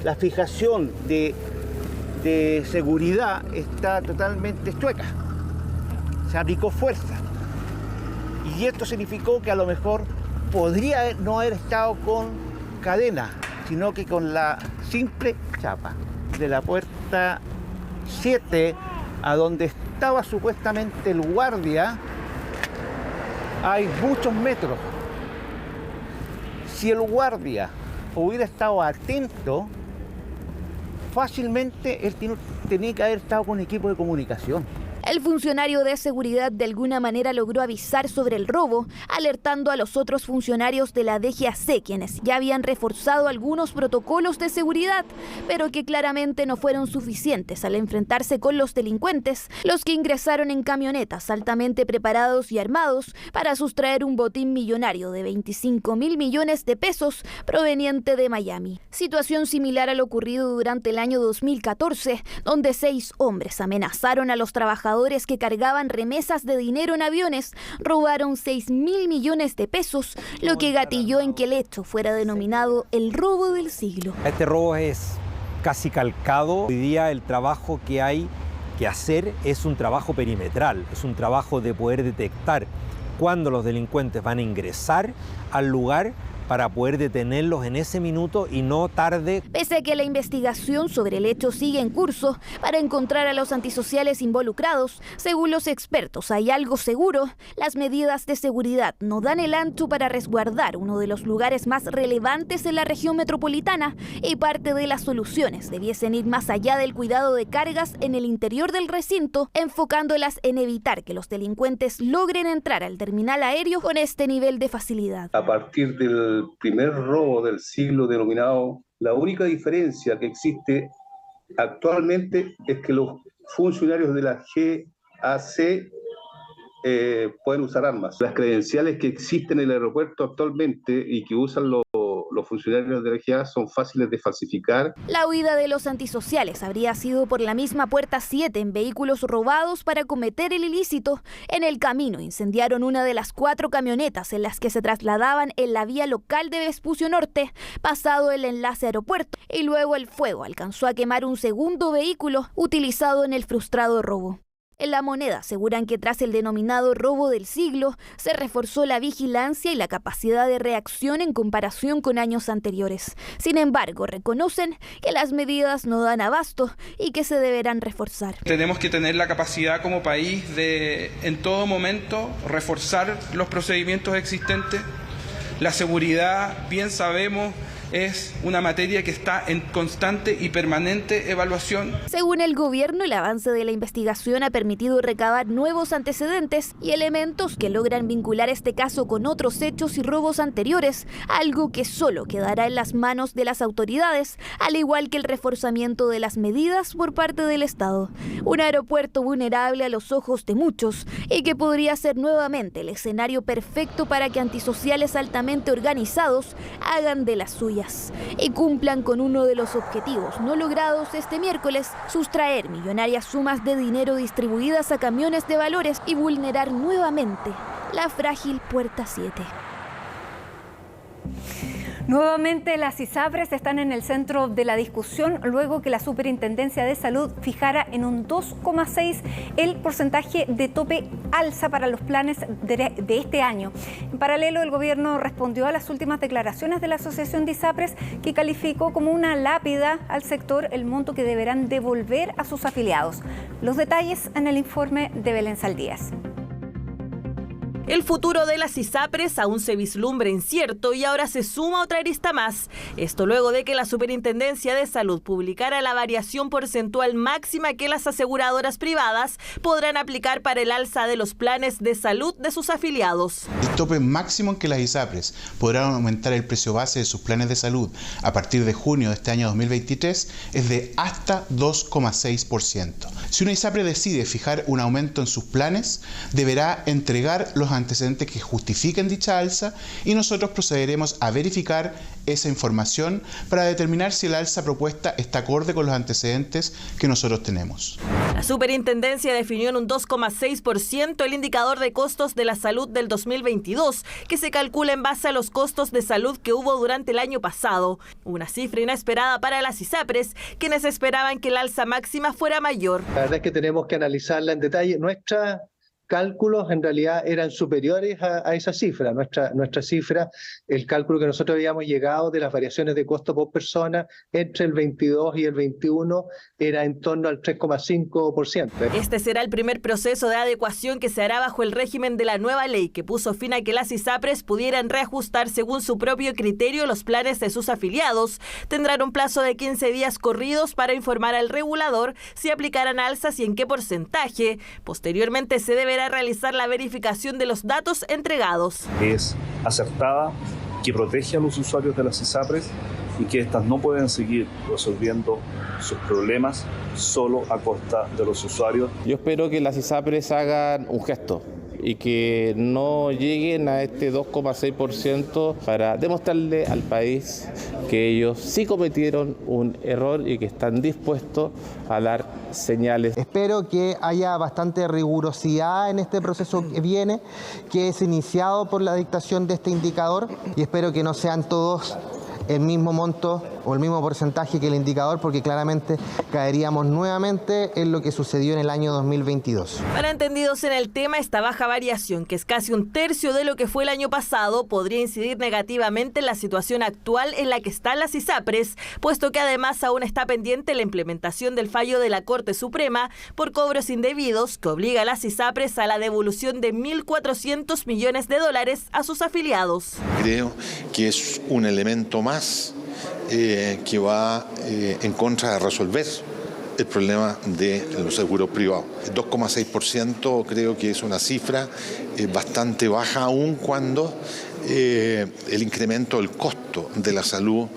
la fijación de seguridad está totalmente chueca. Se aplicó fuerza. Y esto significó que a lo mejor podría no haber estado con cadena, sino que con la simple chapa de la puerta 7, a donde estaba supuestamente el guardia. Hay muchos metros. Si el guardia hubiera estado atento, fácilmente él tenía que haber estado con equipo de comunicación.
El funcionario de seguridad de alguna manera logró avisar sobre el robo, alertando a los otros funcionarios de la DGAC, quienes ya habían reforzado algunos protocolos de seguridad, pero que claramente no fueron suficientes al enfrentarse con los delincuentes, los que ingresaron en camionetas altamente preparados y armados para sustraer un botín millonario de 25.000 millones de pesos proveniente de Miami. Situación similar a lo ocurrido durante el año 2014, donde 6 hombres amenazaron a los trabajadores que cargaban remesas de dinero en aviones, robaron 6.000 millones de pesos, lo que gatilló en que el hecho fuera denominado el robo del siglo.
Este robo es casi calcado. Hoy día el trabajo que hay que hacer es un trabajo perimetral, es un trabajo de poder detectar cuándo los delincuentes van a ingresar al lugar para poder detenerlos en ese minuto y no tarde.
Pese a que la investigación sobre el hecho sigue en curso para encontrar a los antisociales involucrados, según los expertos hay algo seguro: las medidas de seguridad no dan el ancho para resguardar uno de los lugares más relevantes en la región metropolitana, y parte de las soluciones debiesen ir más allá del cuidado de cargas en el interior del recinto, enfocándolas en evitar que los delincuentes logren entrar al terminal aéreo con este nivel de facilidad.
A partir del primer robo del siglo denominado, la única diferencia que existe actualmente es que los funcionarios de la GAC pueden usar armas. Las credenciales que existen en el aeropuerto actualmente y que usan los funcionarios de la GAC son fáciles de falsificar.
La huida de los antisociales habría sido por la misma puerta 7 en vehículos robados para cometer el ilícito. En el camino incendiaron una de las 4 camionetas en las que se trasladaban en la vía local de Vespucio Norte, pasado el enlace aeropuerto, y luego el fuego alcanzó a quemar un segundo vehículo utilizado en el frustrado robo. En La Moneda aseguran que tras el denominado robo del siglo se reforzó la vigilancia y la capacidad de reacción en comparación con años anteriores. Sin embargo, reconocen que las medidas no dan abasto y que se deberán reforzar.
Tenemos que tener la capacidad como país de, en todo momento, reforzar los procedimientos existentes. La seguridad, bien sabemos, es una materia que está en constante y permanente evaluación.
Según el gobierno, el avance de la investigación ha permitido recabar nuevos antecedentes y elementos que logran vincular este caso con otros hechos y robos anteriores, algo que solo quedará en las manos de las autoridades, al igual que el reforzamiento de las medidas por parte del Estado. Un aeropuerto vulnerable a los ojos de muchos y que podría ser nuevamente el escenario perfecto para que antisociales altamente organizados hagan de las suyas y cumplan con uno de los objetivos no logrados este miércoles: sustraer millonarias sumas de dinero distribuidas a camiones de valores y vulnerar nuevamente la frágil Puerta 7.
Nuevamente las ISAPRES están en el centro de la discusión luego que la Superintendencia de Salud fijara en un 2,6 el porcentaje de tope alza para los planes de este año. En paralelo, el gobierno respondió a las últimas declaraciones de la Asociación de ISAPRES, que calificó como una lápida al sector el monto que deberán devolver a sus afiliados. Los detalles en el informe de Belén Saldías.
El futuro de las ISAPRES aún se vislumbra incierto y ahora se suma otra arista más. Esto luego de que la Superintendencia de Salud publicara la variación porcentual máxima que las aseguradoras privadas podrán aplicar para el alza de los planes de salud de sus afiliados.
El tope máximo en que las ISAPRES podrán aumentar el precio base de sus planes de salud a partir de junio de este año 2023 es de hasta 2,6%. Si una ISAPRE decide fijar un aumento en sus planes, deberá entregar los antecedentes que justifiquen dicha alza y nosotros procederemos a verificar esa información para determinar si el alza propuesta está acorde con los antecedentes que nosotros tenemos.
La Superintendencia definió en un 2,6% el indicador de costos de la salud del 2022, que se calcula en base a los costos de salud que hubo durante el año pasado. Una cifra inesperada para las ISAPRES, quienes esperaban que el alza máxima fuera mayor.
La verdad es que tenemos que analizarla en detalle. Nuestra cálculos en realidad eran superiores a esa cifra. Nuestra cifra, el cálculo que nosotros habíamos llegado de las variaciones de costo por persona entre el 22 y el 21 era en torno al 3,5%.
Este será el primer proceso de adecuación que se hará bajo el régimen de la nueva ley que puso fin a que las ISAPRES pudieran reajustar según su propio criterio los planes de sus afiliados. Tendrán un plazo de 15 días corridos para informar al regulador si aplicarán alzas y en qué porcentaje. Posteriormente se deberá realizar la verificación de los datos entregados.
Es acertada, que protege a los usuarios de las ISAPRES y que éstas no pueden seguir resolviendo sus problemas solo a costa de los usuarios.
Yo espero que las ISAPRES hagan un gesto y que no lleguen a este 2,6% para demostrarle al país que ellos sí cometieron un error y que están dispuestos a dar señales.
Espero que haya bastante rigurosidad en este proceso que viene, que es iniciado por la dictación de este indicador, y espero que no sean todos el mismo monto o el mismo porcentaje que el indicador, porque claramente caeríamos nuevamente en lo que sucedió en el año 2022.
Para entendidos en el tema, esta baja variación, que es casi un tercio de lo que fue el año pasado, podría incidir negativamente en la situación actual en la que están las ISAPRES, puesto que además aún está pendiente la implementación del fallo de la Corte Suprema por cobros indebidos que obliga a las ISAPRES a la devolución de $1.400 millones a sus afiliados.
Creo que es un elemento más que va en contra de resolver el problema de los seguros privados. El 2,6% creo que es una cifra bastante baja, aun cuando el incremento del costo de la salud,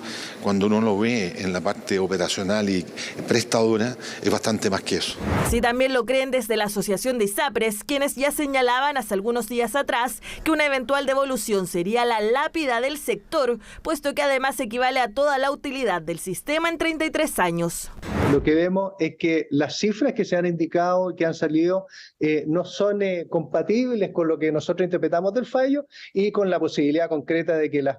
cuando uno lo ve en la parte operacional y prestadora, es bastante más que eso.
Así también lo creen desde la Asociación de ISAPRES, quienes ya señalaban hace algunos días atrás que una eventual devolución sería la lápida del sector, puesto que además equivale a toda la utilidad del sistema en 33 años.
Lo que vemos es que las cifras que se han indicado, que han salido, no son compatibles con lo que nosotros interpretamos del fallo y con la posibilidad concreta de que las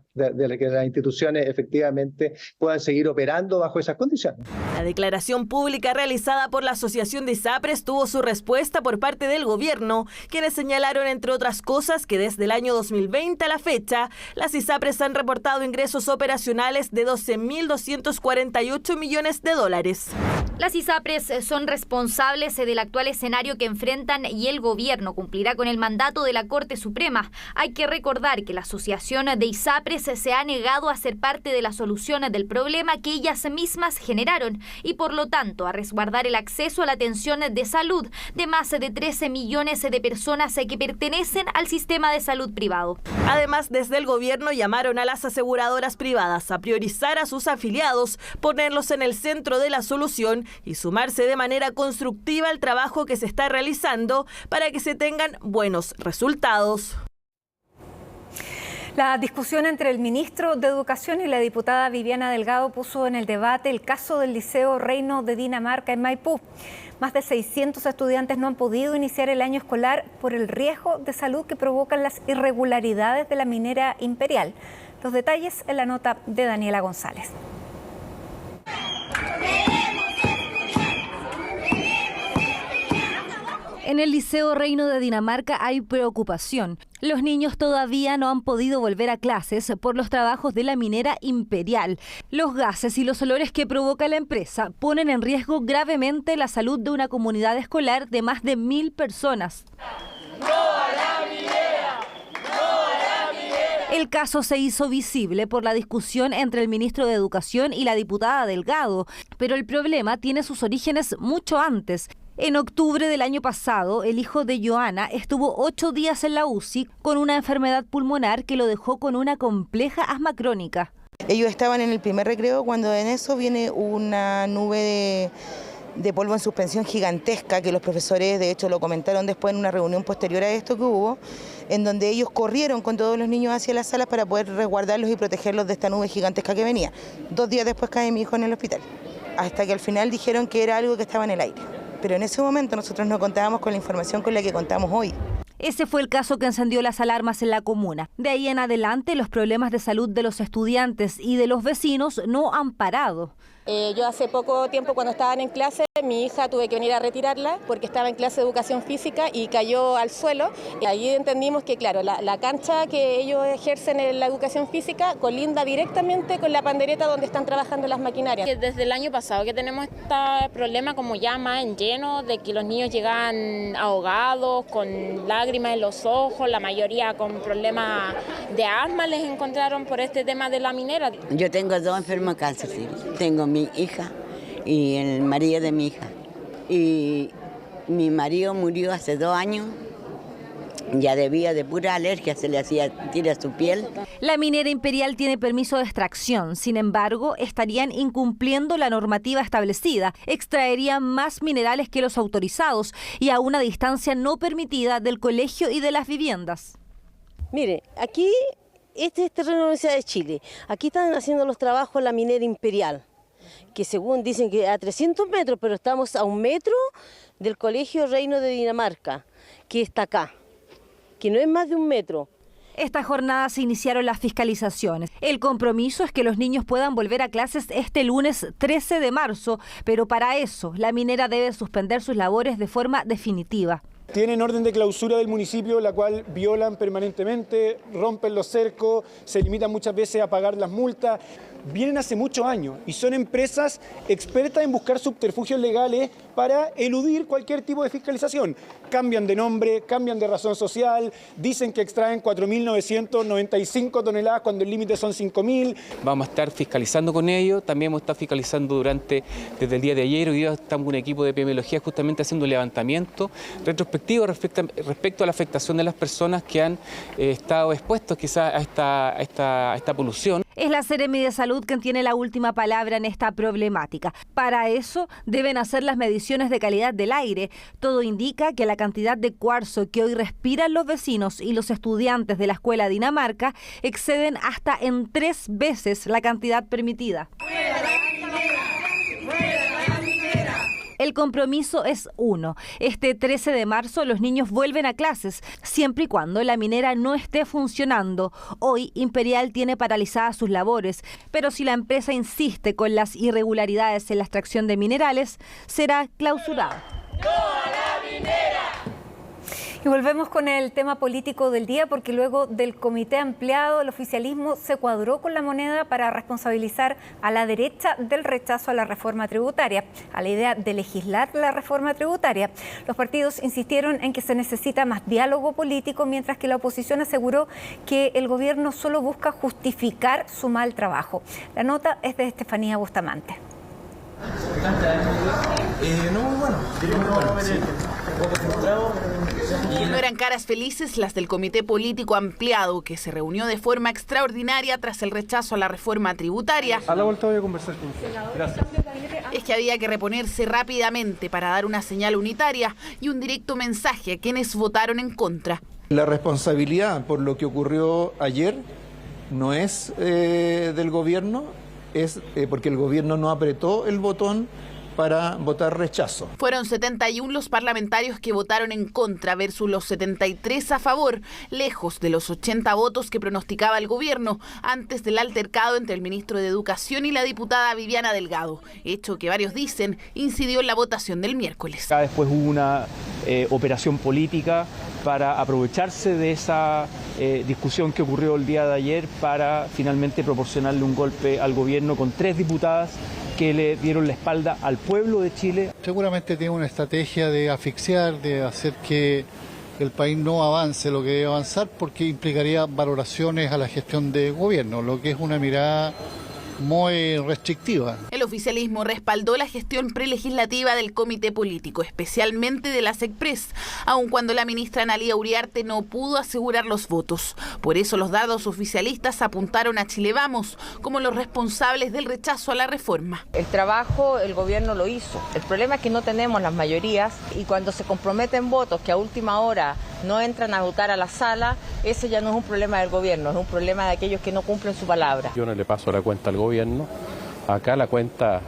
instituciones efectivamente puedan seguir operando bajo esas condiciones.
La declaración pública realizada por la Asociación de ISAPRES tuvo su respuesta por parte del gobierno, quienes señalaron, entre otras cosas, que desde el año 2020 a la fecha, las ISAPRES han reportado ingresos operacionales de $12.248 millones.
Las ISAPRES son responsables del actual escenario que enfrentan y el gobierno cumplirá con el mandato de la Corte Suprema. Hay que recordar que la Asociación de ISAPRES se ha negado a ser parte de la solución del problema que ellas mismas generaron y por lo tanto a resguardar el acceso a la atención de salud de más de 13 millones de personas que pertenecen al sistema de salud privado.
Además, desde el gobierno llamaron a las aseguradoras privadas a priorizar a sus afiliados, ponerlos en el centro de la solución y sumarse de manera constructiva al trabajo que se está realizando para que se tengan buenos resultados.
La discusión entre el ministro de Educación y la diputada Viviana Delgado puso en el debate el caso del Liceo Reino de Dinamarca en Maipú. Más de 600 estudiantes no han podido iniciar el año escolar por el riesgo de salud que provocan las irregularidades de la minera Imperial. Los detalles en la nota de Daniela González.
En el Liceo Reino de Dinamarca hay preocupación. Los niños todavía no han podido volver a clases por los trabajos de la minera Imperial. Los gases y los olores que provoca la empresa ponen en riesgo gravemente la salud de una comunidad escolar de más de 1000 personas. ¡No a la minera! ¡No a la minera! El caso se hizo visible por la discusión entre el ministro de Educación y la diputada Delgado, pero el problema tiene sus orígenes mucho antes. En octubre del año pasado, el hijo de Joana estuvo 8 días en la UCI con una enfermedad pulmonar que lo dejó con una compleja asma crónica.
Ellos estaban en el primer recreo cuando en eso viene una nube de polvo en suspensión gigantesca, que los profesores de hecho lo comentaron después en una reunión posterior a esto que hubo, en donde ellos corrieron con todos los niños hacia las salas para poder resguardarlos y protegerlos de esta nube gigantesca que venía. 2 días después cae mi hijo en el hospital, hasta que al final dijeron que era algo que estaba en el aire. Pero en ese momento nosotros no contábamos con la información con la que contamos hoy.
Ese fue el caso que encendió las alarmas en la comuna. De ahí en adelante, los problemas de salud de los estudiantes y de los vecinos no han parado.
Yo hace poco tiempo, cuando estaban en clase, mi hija tuve que venir a retirarla porque estaba en clase de educación física y cayó al suelo. Allí entendimos que, claro, la cancha que ellos ejercen en la educación física colinda directamente con la pandereta donde están trabajando las maquinarias.
Desde el año pasado que tenemos este problema como ya más en lleno, de que los niños llegan ahogados, con lágrimas en los ojos, la mayoría con problemas de asma les encontraron por este tema de la minera.
Yo tengo 2 enfermos de cáncer, sí. Tengo mi hija y el marido de mi hija. Y mi marido murió hace 2 años, ya debía de pura alergia, se le hacía tira su piel.
La minera Imperial tiene permiso de extracción, sin embargo, estarían incumpliendo la normativa establecida, extraerían más minerales que los autorizados y a una distancia no permitida del colegio y de las viviendas.
Mire, aquí este es terreno de la Universidad de Chile, aquí están haciendo los trabajos la minera Imperial, que según dicen que a 300 metros, pero estamos a 1 metro del Colegio Reino de Dinamarca, que está acá, que no es más de 1 metro.
Esta jornada se iniciaron las fiscalizaciones. El compromiso es que los niños puedan volver a clases este lunes 13 de marzo, pero para eso la minera debe suspender sus labores de forma definitiva.
Tienen orden de clausura del municipio, la cual violan permanentemente, rompen los cercos, se limitan muchas veces a pagar las multas. Vienen hace muchos años y son empresas expertas en buscar subterfugios legales para eludir cualquier tipo de fiscalización. Cambian de nombre, cambian de razón social, dicen que extraen 4.995 toneladas cuando el límite son 5.000.
Vamos a estar fiscalizando con ellos, también hemos estado fiscalizando desde el día de ayer. Hoy día estamos con un equipo de epidemiología justamente haciendo un levantamiento retrospectivo respecto a la afectación de las personas que han estado expuestos quizás a esta polución.
Es la Seremi de Salud quien tiene la última palabra en esta problemática. Para eso deben hacer las mediciones de calidad del aire. Todo indica que la cantidad de cuarzo que hoy respiran los vecinos y los estudiantes de la escuela Dinamarca exceden hasta en 3 veces la cantidad permitida. El compromiso es uno. Este 13 de marzo los niños vuelven a clases, siempre y cuando la minera no esté funcionando. Hoy Imperial tiene paralizadas sus labores, pero si la empresa insiste con las irregularidades en la extracción de minerales, será clausurada.
Y Y volvemos con el tema político del día, porque luego del comité ampliado, el oficialismo se cuadró con la moneda para responsabilizar a la derecha del rechazo a la reforma tributaria, a la idea de legislar la reforma tributaria. Los partidos insistieron en que se necesita más diálogo político, mientras que la oposición aseguró que el gobierno solo busca justificar su mal trabajo. La nota es de Estefanía Bustamante.
No eran caras felices las del Comité Político Ampliado, que se reunió de forma extraordinaria tras el rechazo a la reforma tributaria.
A la vuelta voy a conversar con usted. Gracias.
Es que había que reponerse rápidamente para dar una señal unitaria y un directo mensaje a quienes votaron en contra.
La responsabilidad por lo que ocurrió ayer no es del gobierno, es porque el gobierno no apretó el botón para votar rechazo.
Fueron 71 los parlamentarios que votaron en contra versus los 73 a favor, lejos de los 80 votos que pronosticaba el gobierno antes del altercado entre el ministro de Educación y la diputada Viviana Delgado, hecho que varios dicen incidió en la votación del miércoles.
Después hubo una operación política para aprovecharse de esa discusión que ocurrió el día de ayer para finalmente proporcionarle un golpe al gobierno con 3 diputadas que le dieron la espalda al pueblo de Chile.
Seguramente tiene una estrategia de asfixiar, de hacer que el país no avance lo que debe avanzar, porque implicaría valoraciones a la gestión de gobierno, lo que es una mirada muy restrictiva.
El oficialismo respaldó la gestión prelegislativa del comité político, especialmente de la SECPRES, aun cuando la ministra Analía Uriarte no pudo asegurar los votos. Por eso los dardos oficialistas apuntaron a Chile Vamos como los responsables del rechazo a la reforma.
El trabajo el gobierno lo hizo. El problema es que no tenemos las mayorías y cuando se comprometen votos que a última hora no entran a votar a la sala, ese ya no es un problema del gobierno, es un problema de aquellos que no cumplen su palabra.
Yo no le paso la cuenta al gobierno, acá la cuenta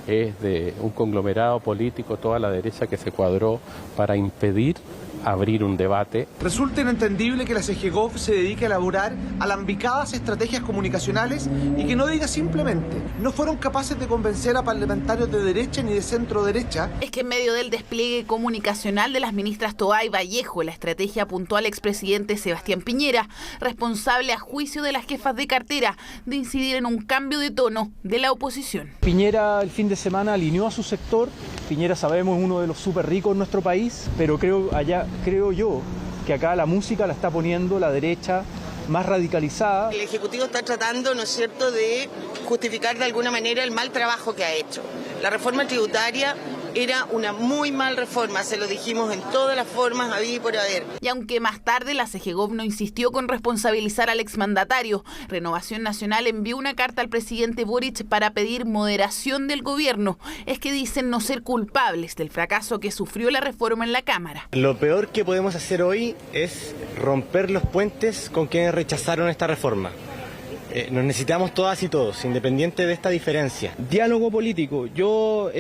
es de un conglomerado político, toda la derecha que se cuadró para impedir abrir un debate.
Resulta inentendible que la CGGOV se dedique a elaborar alambicadas estrategias comunicacionales y que no diga simplemente, no fueron capaces de convencer a parlamentarios de derecha ni de centro derecha.
Es que en medio del despliegue comunicacional de las ministras Toá y Vallejo, la estrategia apuntó al expresidente Sebastián Piñera, responsable a juicio de las jefas de cartera de incidir en un cambio de tono de la oposición.
Piñera el fin de semana alineó a su sector. Piñera, sabemos, es uno de los súper ricos en nuestro país, pero creo yo que acá la música la está poniendo la derecha más radicalizada.
El Ejecutivo está tratando, ¿no es cierto?, de justificar de alguna manera el mal trabajo que ha hecho. La reforma tributaria era una muy mal reforma, se lo dijimos en todas las formas, había y por haber.
Y aunque más tarde la CGGOV no insistió con responsabilizar al exmandatario, Renovación Nacional envió una carta al presidente Boric para pedir moderación del gobierno. Es que dicen no ser culpables del fracaso que sufrió la reforma en la Cámara.
Lo peor que podemos hacer hoy es romper los puentes con quienes rechazaron esta reforma. Nos necesitamos todas y todos, independiente de esta diferencia.
Diálogo político. Yo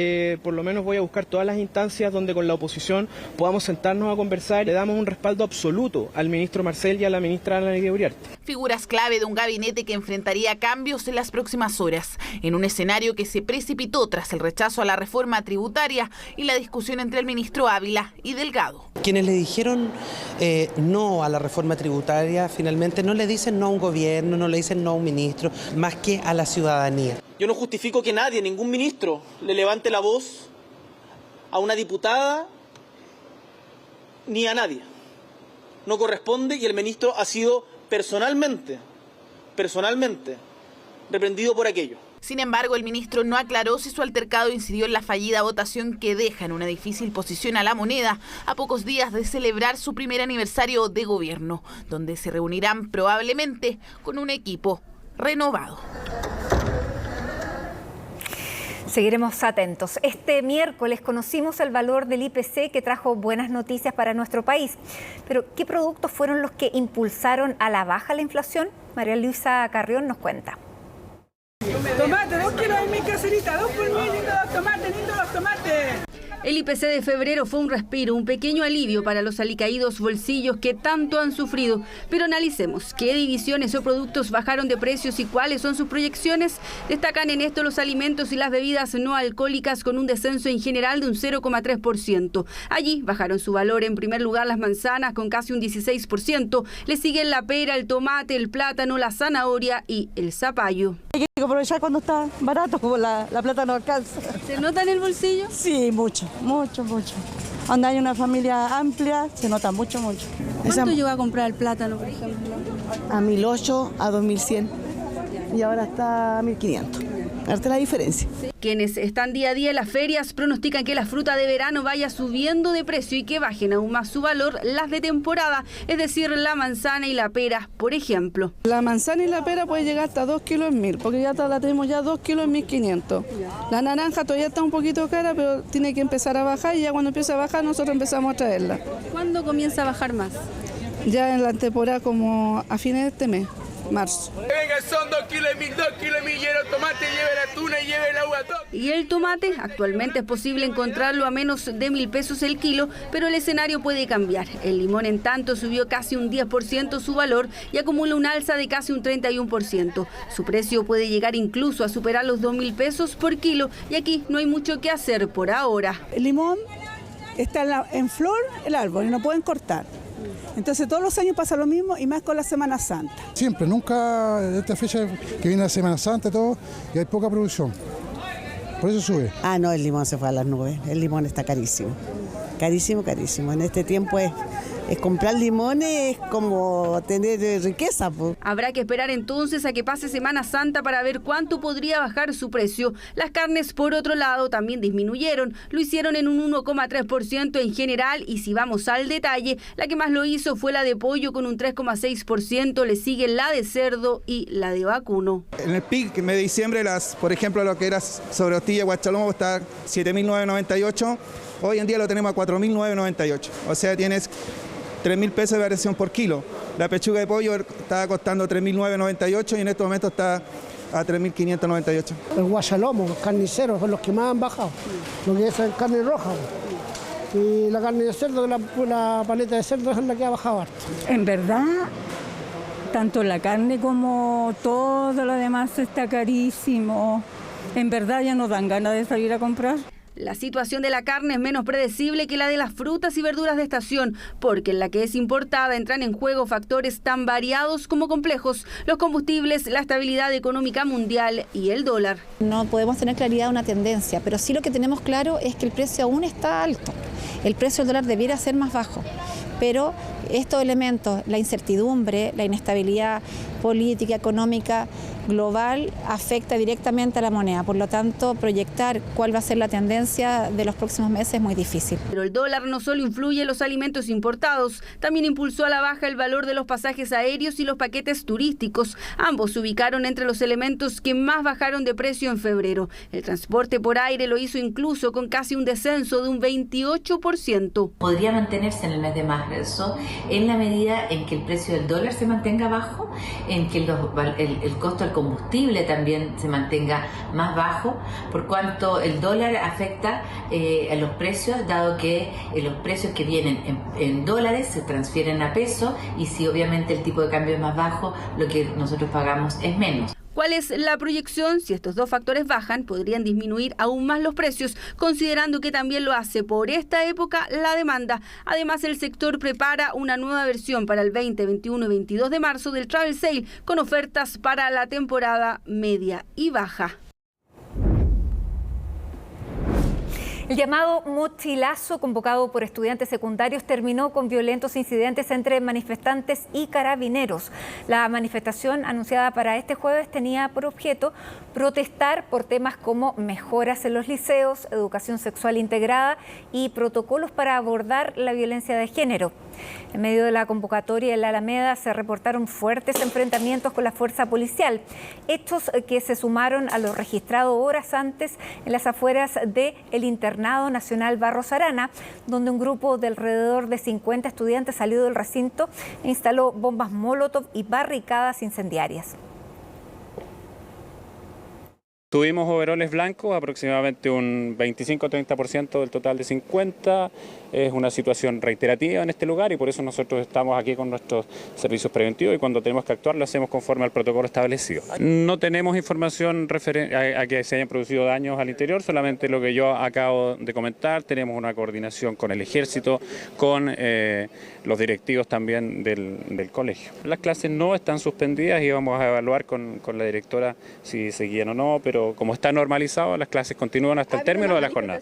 por lo menos voy a buscar todas las instancias donde con la oposición podamos sentarnos a conversar. Le damos un respaldo absoluto al ministro Marcel y a la ministra Analía Uriarte.
Figuras clave de un gabinete que enfrentaría cambios en las próximas horas, en un escenario que se precipitó tras el rechazo a la reforma tributaria y la discusión entre el ministro Ávila y Delgado.
Quienes le dijeron no a la reforma tributaria, finalmente no le dicen no a un gobierno, no le dicen no a un ministro, más que a la ciudadanía.
Yo no justifico que nadie, ningún ministro, le levante la voz a una diputada ni a nadie. No corresponde y el ministro ha sido personalmente reprendido por aquello.
Sin embargo, el ministro no aclaró si su altercado incidió en la fallida votación que deja en una difícil posición a la moneda a pocos días de celebrar su primer aniversario de gobierno, donde se reunirán probablemente con un equipo renovado.
Seguiremos atentos. Este miércoles conocimos el valor del IPC que trajo buenas noticias para nuestro país. Pero, ¿qué productos fueron los que impulsaron a la baja la inflación? María Luisa Carrión nos cuenta.
Tomate, 2 kilos en mi caserita, 2 por 1.000, lindos los tomates, lindos los tomates.
El IPC de febrero fue un respiro, un pequeño alivio para los alicaídos bolsillos que tanto han sufrido. Pero analicemos qué divisiones o productos bajaron de precios y cuáles son sus proyecciones. Destacan en esto los alimentos y las bebidas no alcohólicas con un descenso en general de un 0,3%. Allí bajaron su valor en primer lugar las manzanas con casi un 16%. Le siguen la pera, el tomate, el plátano, la zanahoria y el zapallo.
Hay que aprovechar cuando está barato, como la plata no alcanza.
¿Se nota en el bolsillo?
Sí, mucho. Donde hay una familia amplia, se nota mucho.
¿Cuánto llegó a comprar el plátano, por ejemplo?
A 1.800, a 2.100 y ahora está a 1.500. Esta es la diferencia.
Quienes están día a día en las ferias pronostican que la fruta de verano vaya subiendo de precio y que bajen aún más su valor las de temporada, es decir, la manzana y la pera, por ejemplo.
La manzana y la pera puede llegar hasta 2 kilos en 1.000, porque ya la tenemos ya 2 kilos en 1.500. La naranja todavía está un poquito cara, pero tiene que empezar a bajar y ya cuando empieza a bajar nosotros empezamos a traerla.
¿Cuándo comienza a bajar más?
Ya en la temporada como a fines de este mes. Marzo.
Venga, son 2 kilos y 2 kilos y lleve tomate, lleve la tuna y lleve el agua.
Y el tomate, actualmente es posible encontrarlo a menos de 1.000 pesos el kilo, pero el escenario puede cambiar. El limón, en tanto, subió casi un 10% su valor y acumula un alza de casi un 31%. Su precio puede llegar incluso a superar los 2.000 pesos por kilo y aquí no hay mucho que hacer por ahora.
El limón está en flor el árbol y no pueden cortar. Entonces todos los años pasa lo mismo y más con la Semana Santa.
Siempre, nunca esta fecha que viene la Semana Santa y todo, y hay poca producción. Por eso sube.
No, el limón se fue a las nubes. El limón está carísimo. Carísimo. En este tiempo es comprar limones, es como tener riqueza.
Habrá que esperar entonces a que pase Semana Santa para ver cuánto podría bajar su precio. Las carnes, por otro lado, también disminuyeron. Lo hicieron en un 1,3% en general y si vamos al detalle, la que más lo hizo fue la de pollo con un 3,6%, le sigue la de cerdo y la de vacuno.
En el pic de diciembre, por ejemplo, lo que era sobre hostilla guachalomo está 7.998. Hoy en día lo tenemos a 4.998. O sea, tienes 3.000 pesos de variación por kilo. La pechuga de pollo estaba costando 3.998 y en estos momentos está a 3.598.
El guachalomo, los carniceros son los que más han bajado, lo que es el carne roja. Y la carne de cerdo, la paleta de cerdo es la que ha bajado harto.
En verdad, tanto la carne como todo lo demás está carísimo. En verdad ya no dan ganas de salir a comprar.
La situación de la carne es menos predecible que la de las frutas y verduras de estación, porque en la que es importada entran en juego factores tan variados como complejos: los combustibles, la estabilidad económica mundial y el dólar.
No podemos tener claridad de una tendencia, pero sí lo que tenemos claro es que el precio aún está alto. El precio del dólar debiera ser más bajo, pero estos elementos, la incertidumbre, la inestabilidad política, económica, global, afecta directamente a la moneda. Por lo tanto, proyectar cuál va a ser la tendencia de los próximos meses es muy difícil.
Pero el dólar no solo influye en los alimentos importados, también impulsó a la baja el valor de los pasajes aéreos y los paquetes turísticos. Ambos se ubicaron entre los elementos que más bajaron de precio en febrero. El transporte por aire lo hizo incluso con casi un descenso de un 28%.
Podría mantenerse en el mes de marzo en la medida en que el precio del dólar se mantenga bajo, en que el costo del combustible también se mantenga más bajo, por cuanto el dólar afecta a los precios, dado que los precios que vienen en dólares se transfieren a pesos y si obviamente el tipo de cambio es más bajo, lo que nosotros pagamos es menos.
¿Cuál es la proyección? Si estos dos factores bajan, podrían disminuir aún más los precios, considerando que también lo hace por esta época la demanda. Además, el sector prepara una nueva versión para el 20, 21 y 22 de marzo del Travel Sale, con ofertas para la temporada media y baja.
El llamado mochilazo convocado por estudiantes secundarios terminó con violentos incidentes entre manifestantes y carabineros. La manifestación anunciada para este jueves tenía por objeto protestar por temas como mejoras en los liceos, educación sexual integrada y protocolos para abordar la violencia de género. En medio de la convocatoria en la Alameda se reportaron fuertes enfrentamientos con la fuerza policial, hechos que se sumaron a lo registrado horas antes en las afueras del Internado Nacional Barros Arana, donde un grupo de alrededor de 50 estudiantes salió del recinto e instaló bombas Molotov y barricadas incendiarias.
Tuvimos overoles blancos, aproximadamente un 25-30% del total de 50. Es una situación reiterativa en este lugar y por eso nosotros estamos aquí con nuestros servicios preventivos y cuando tenemos que actuar lo hacemos conforme al protocolo establecido. No tenemos información referente a que se hayan producido daños al interior, solamente lo que yo acabo de comentar. Tenemos una coordinación con el ejército, con los directivos también del colegio. Las clases no están suspendidas y vamos a evaluar con la directora si seguían o no, pero como está normalizado, las clases continúan hasta el término de la jornada.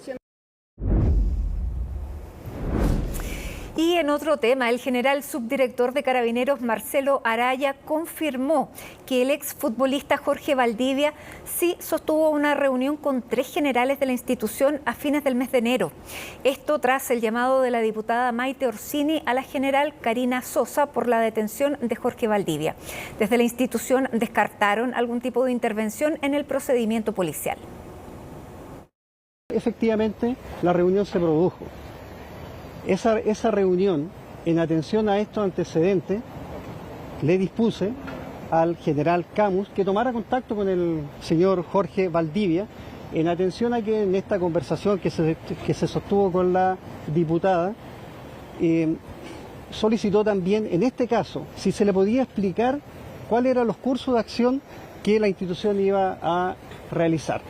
Y en otro tema, el general subdirector de Carabineros, Marcelo Araya, confirmó que el exfutbolista Jorge Valdivia sí sostuvo una reunión con 3 generales de la institución a fines del mes de enero. Esto tras el llamado de la diputada Maite Orsini a la general Karina Sosa por la detención de Jorge Valdivia. Desde la institución descartaron algún tipo de intervención en el procedimiento policial.
Efectivamente, la reunión se produjo. Esa reunión, en atención a estos antecedentes, le dispuse al general Camus que tomara contacto con el señor Jorge Valdivia, en atención a que en esta conversación que se sostuvo con la diputada, solicitó también, en este caso, si se le podía explicar cuáles eran los cursos de acción que la institución iba a realizar.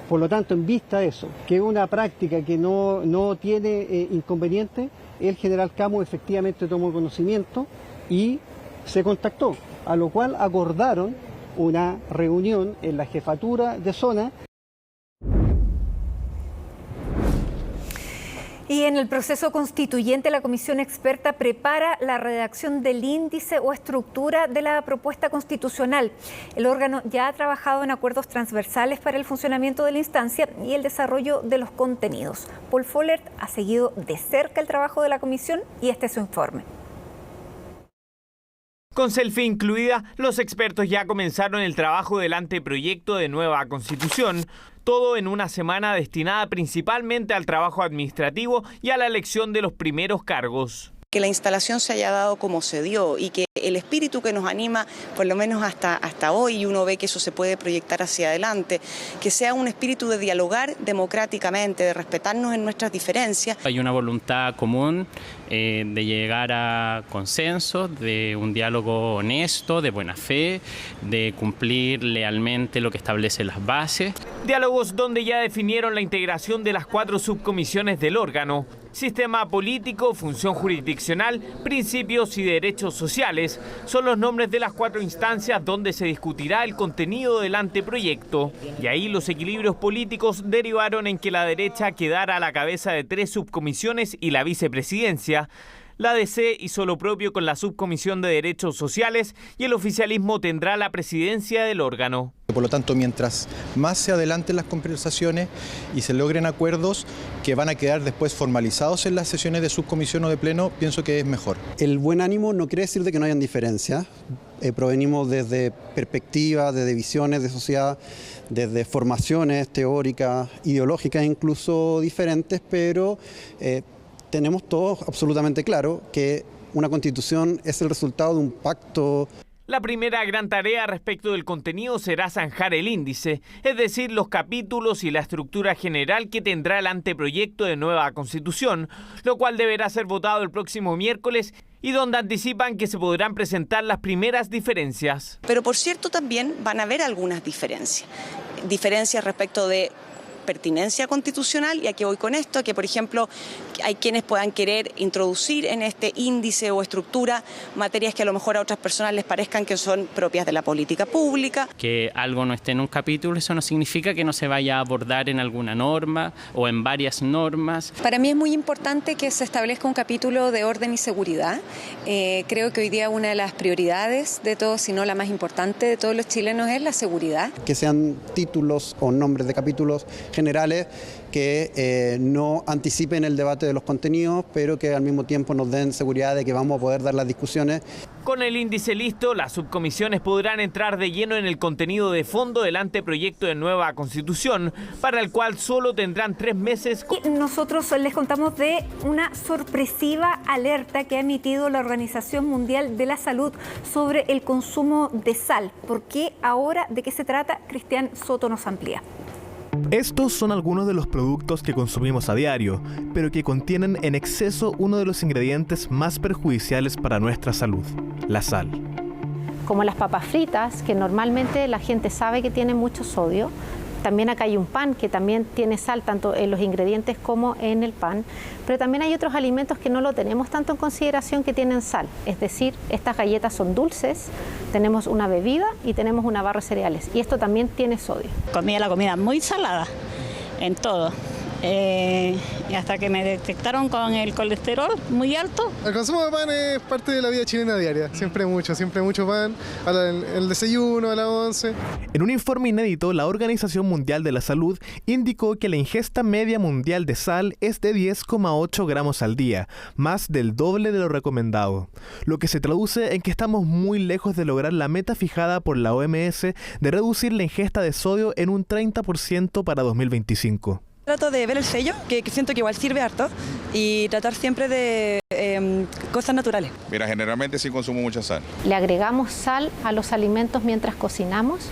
Por lo tanto, en vista de eso, que es una práctica que no tiene inconveniente, el general Camus efectivamente tomó conocimiento y se contactó, a lo cual acordaron una reunión en la jefatura de zona.
Y en el proceso constituyente, la comisión experta prepara la redacción del índice o estructura de la propuesta constitucional. El órgano ya ha trabajado en acuerdos transversales para el funcionamiento de la instancia y el desarrollo de los contenidos. Paul Follert ha seguido de cerca el trabajo de la comisión y este es su informe.
Con selfie incluida, los expertos ya comenzaron el trabajo del anteproyecto de nueva constitución. Todo en una semana destinada principalmente al trabajo administrativo y a la elección de los primeros cargos.
Que la instalación se haya dado como se dio y que el espíritu que nos anima, por lo menos hasta hoy, y uno ve que eso se puede proyectar hacia adelante, que sea un espíritu de dialogar democráticamente, de respetarnos en nuestras diferencias.
Hay una voluntad común de llegar a consensos, de un diálogo honesto, de buena fe, de cumplir lealmente lo que establecen las bases.
Diálogos donde ya definieron la integración de las 4 subcomisiones del órgano: sistema político, función jurisdiccional, principios y derechos sociales. Son los nombres de las 4 instancias donde se discutirá el contenido del anteproyecto. Y ahí los equilibrios políticos derivaron en que la derecha quedara a la cabeza de 3 subcomisiones y la vicepresidencia. La DC hizo lo propio con la subcomisión de derechos sociales y el oficialismo tendrá la presidencia del órgano.
Por lo tanto, mientras más se adelanten las conversaciones y se logren acuerdos que van a quedar después formalizados en las sesiones de subcomisión o de pleno, pienso que es mejor.
El buen ánimo no quiere decir de que no hayan diferencias. Provenimos desde perspectivas, desde visiones de sociedad, desde formaciones teóricas, ideológicas incluso diferentes, pero tenemos todos absolutamente claro que una constitución es el resultado de un pacto.
La primera gran tarea respecto del contenido será zanjar el índice, es decir, los capítulos y la estructura general que tendrá el anteproyecto de nueva constitución, lo cual deberá ser votado el próximo miércoles y donde anticipan que se podrán presentar las primeras diferencias.
Pero por cierto también van a haber algunas diferencias respecto de pertinencia constitucional, y aquí voy con esto, que por ejemplo hay quienes puedan querer introducir en este índice o estructura materias que a lo mejor a otras personas les parezcan que son propias de la política pública.
Que algo no esté en un capítulo, eso no significa que no se vaya a abordar en alguna norma o en varias normas.
Para mí es muy importante que se establezca un capítulo de orden y seguridad. Creo que hoy día una de las prioridades de todos, si no la más importante de todos los chilenos, es la seguridad.
Que sean títulos o nombres de capítulos generales que no anticipen el debate de los contenidos, pero que al mismo tiempo nos den seguridad de que vamos a poder dar las discusiones.
Con el índice listo, las subcomisiones podrán entrar de lleno en el contenido de fondo del anteproyecto de nueva Constitución, para el cual solo tendrán 3 meses.
Y nosotros les contamos de una sorpresiva alerta que ha emitido la Organización Mundial de la Salud sobre el consumo de sal. ¿Por qué ahora? ¿De qué se trata? Cristian Soto nos amplía.
Estos son algunos de los productos que consumimos a diario, pero que contienen en exceso uno de los ingredientes más perjudiciales para nuestra salud, la sal.
Como las papas fritas, que normalmente la gente sabe que tienen mucho sodio. También acá hay un pan que también tiene sal, tanto en los ingredientes como en el pan. Pero también hay otros alimentos que no lo tenemos tanto en consideración que tienen sal. Es decir, estas galletas son dulces, tenemos una bebida y tenemos una barra de cereales. Y esto también tiene sodio.
Comía la comida muy salada en todo. Y hasta que me detectaron con el colesterol muy alto.
El consumo de pan es parte de la vida chilena diaria, siempre mucho pan, el desayuno, a la 11.
En un informe inédito, la Organización Mundial de la Salud indicó que la ingesta media mundial de sal es de 10,8 gramos al día, más del doble de lo recomendado, lo que se traduce en que estamos muy lejos de lograr la meta fijada por la OMS de reducir la ingesta de sodio en un 30% para 2025.
Trato de ver el sello, que siento que igual sirve harto, y tratar siempre de cosas naturales.
Mira, generalmente sí consumo mucha sal.
Le agregamos sal a los alimentos mientras cocinamos,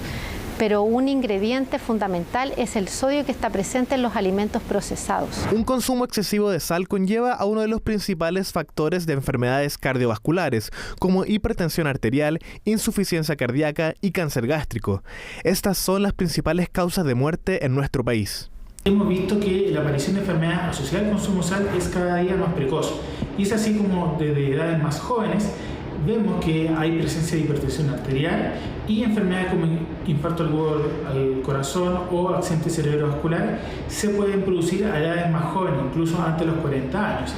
pero un ingrediente fundamental es el sodio que está presente en los alimentos procesados.
Un consumo excesivo de sal conlleva a uno de los principales factores de enfermedades cardiovasculares, como hipertensión arterial, insuficiencia cardíaca y cáncer gástrico. Estas son las principales causas de muerte en nuestro país.
Hemos visto que la aparición de enfermedades asociadas al consumo de sal es cada día más precoz. Y es así como desde edades más jóvenes vemos que hay presencia de hipertensión arterial y enfermedades como infarto al corazón o accidente cerebrovascular se pueden producir a edades más jóvenes, incluso antes de los 40 años.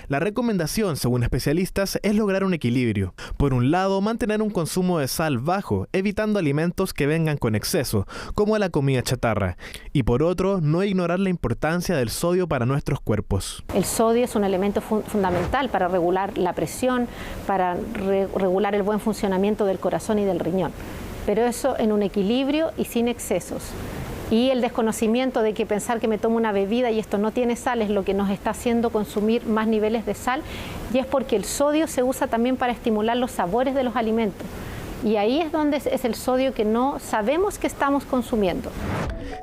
La recomendación, según especialistas, es lograr un equilibrio. Por un lado, mantener un consumo de sal bajo, evitando alimentos que vengan con exceso, como la comida chatarra. Y por otro, no ignorar la importancia del sodio para nuestros cuerpos.
El sodio es un elemento fundamental para regular la presión, para regular el buen funcionamiento del corazón y del riñón. Pero eso en un equilibrio y sin excesos. Y el desconocimiento de que pensar que me tomo una bebida y esto no tiene sal es lo que nos está haciendo consumir más niveles de sal, y es porque el sodio se usa también para estimular los sabores de los alimentos. Y ahí es donde es el sodio que no sabemos que estamos consumiendo.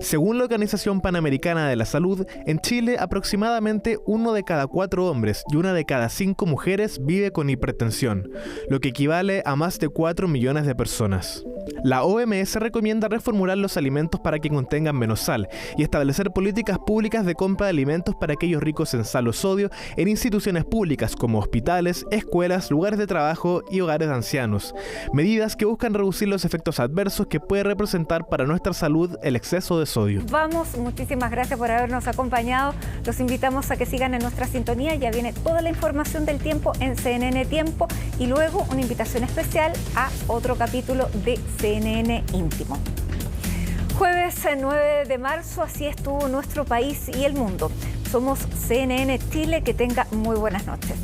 Según la Organización Panamericana de la Salud, en Chile aproximadamente 1 de cada 4 hombres y 1 de cada 5 mujeres vive con hipertensión, lo que equivale a más de 4 millones de personas. La OMS recomienda reformular los alimentos para que contengan menos sal y establecer políticas públicas de compra de alimentos para aquellos ricos en sal o sodio en instituciones públicas como hospitales, escuelas, lugares de trabajo y hogares de ancianos. Medidas que buscan reducir los efectos adversos que puede representar para nuestra salud el exceso de sodio.
Vamos, muchísimas gracias por habernos acompañado. Los invitamos a que sigan en nuestra sintonía. Ya viene toda la información del tiempo en CNN Tiempo y luego una invitación especial a otro capítulo de CNN Íntimo. Jueves 9 de marzo, así estuvo nuestro país y el mundo. Somos CNN Chile, que tenga muy buenas noches.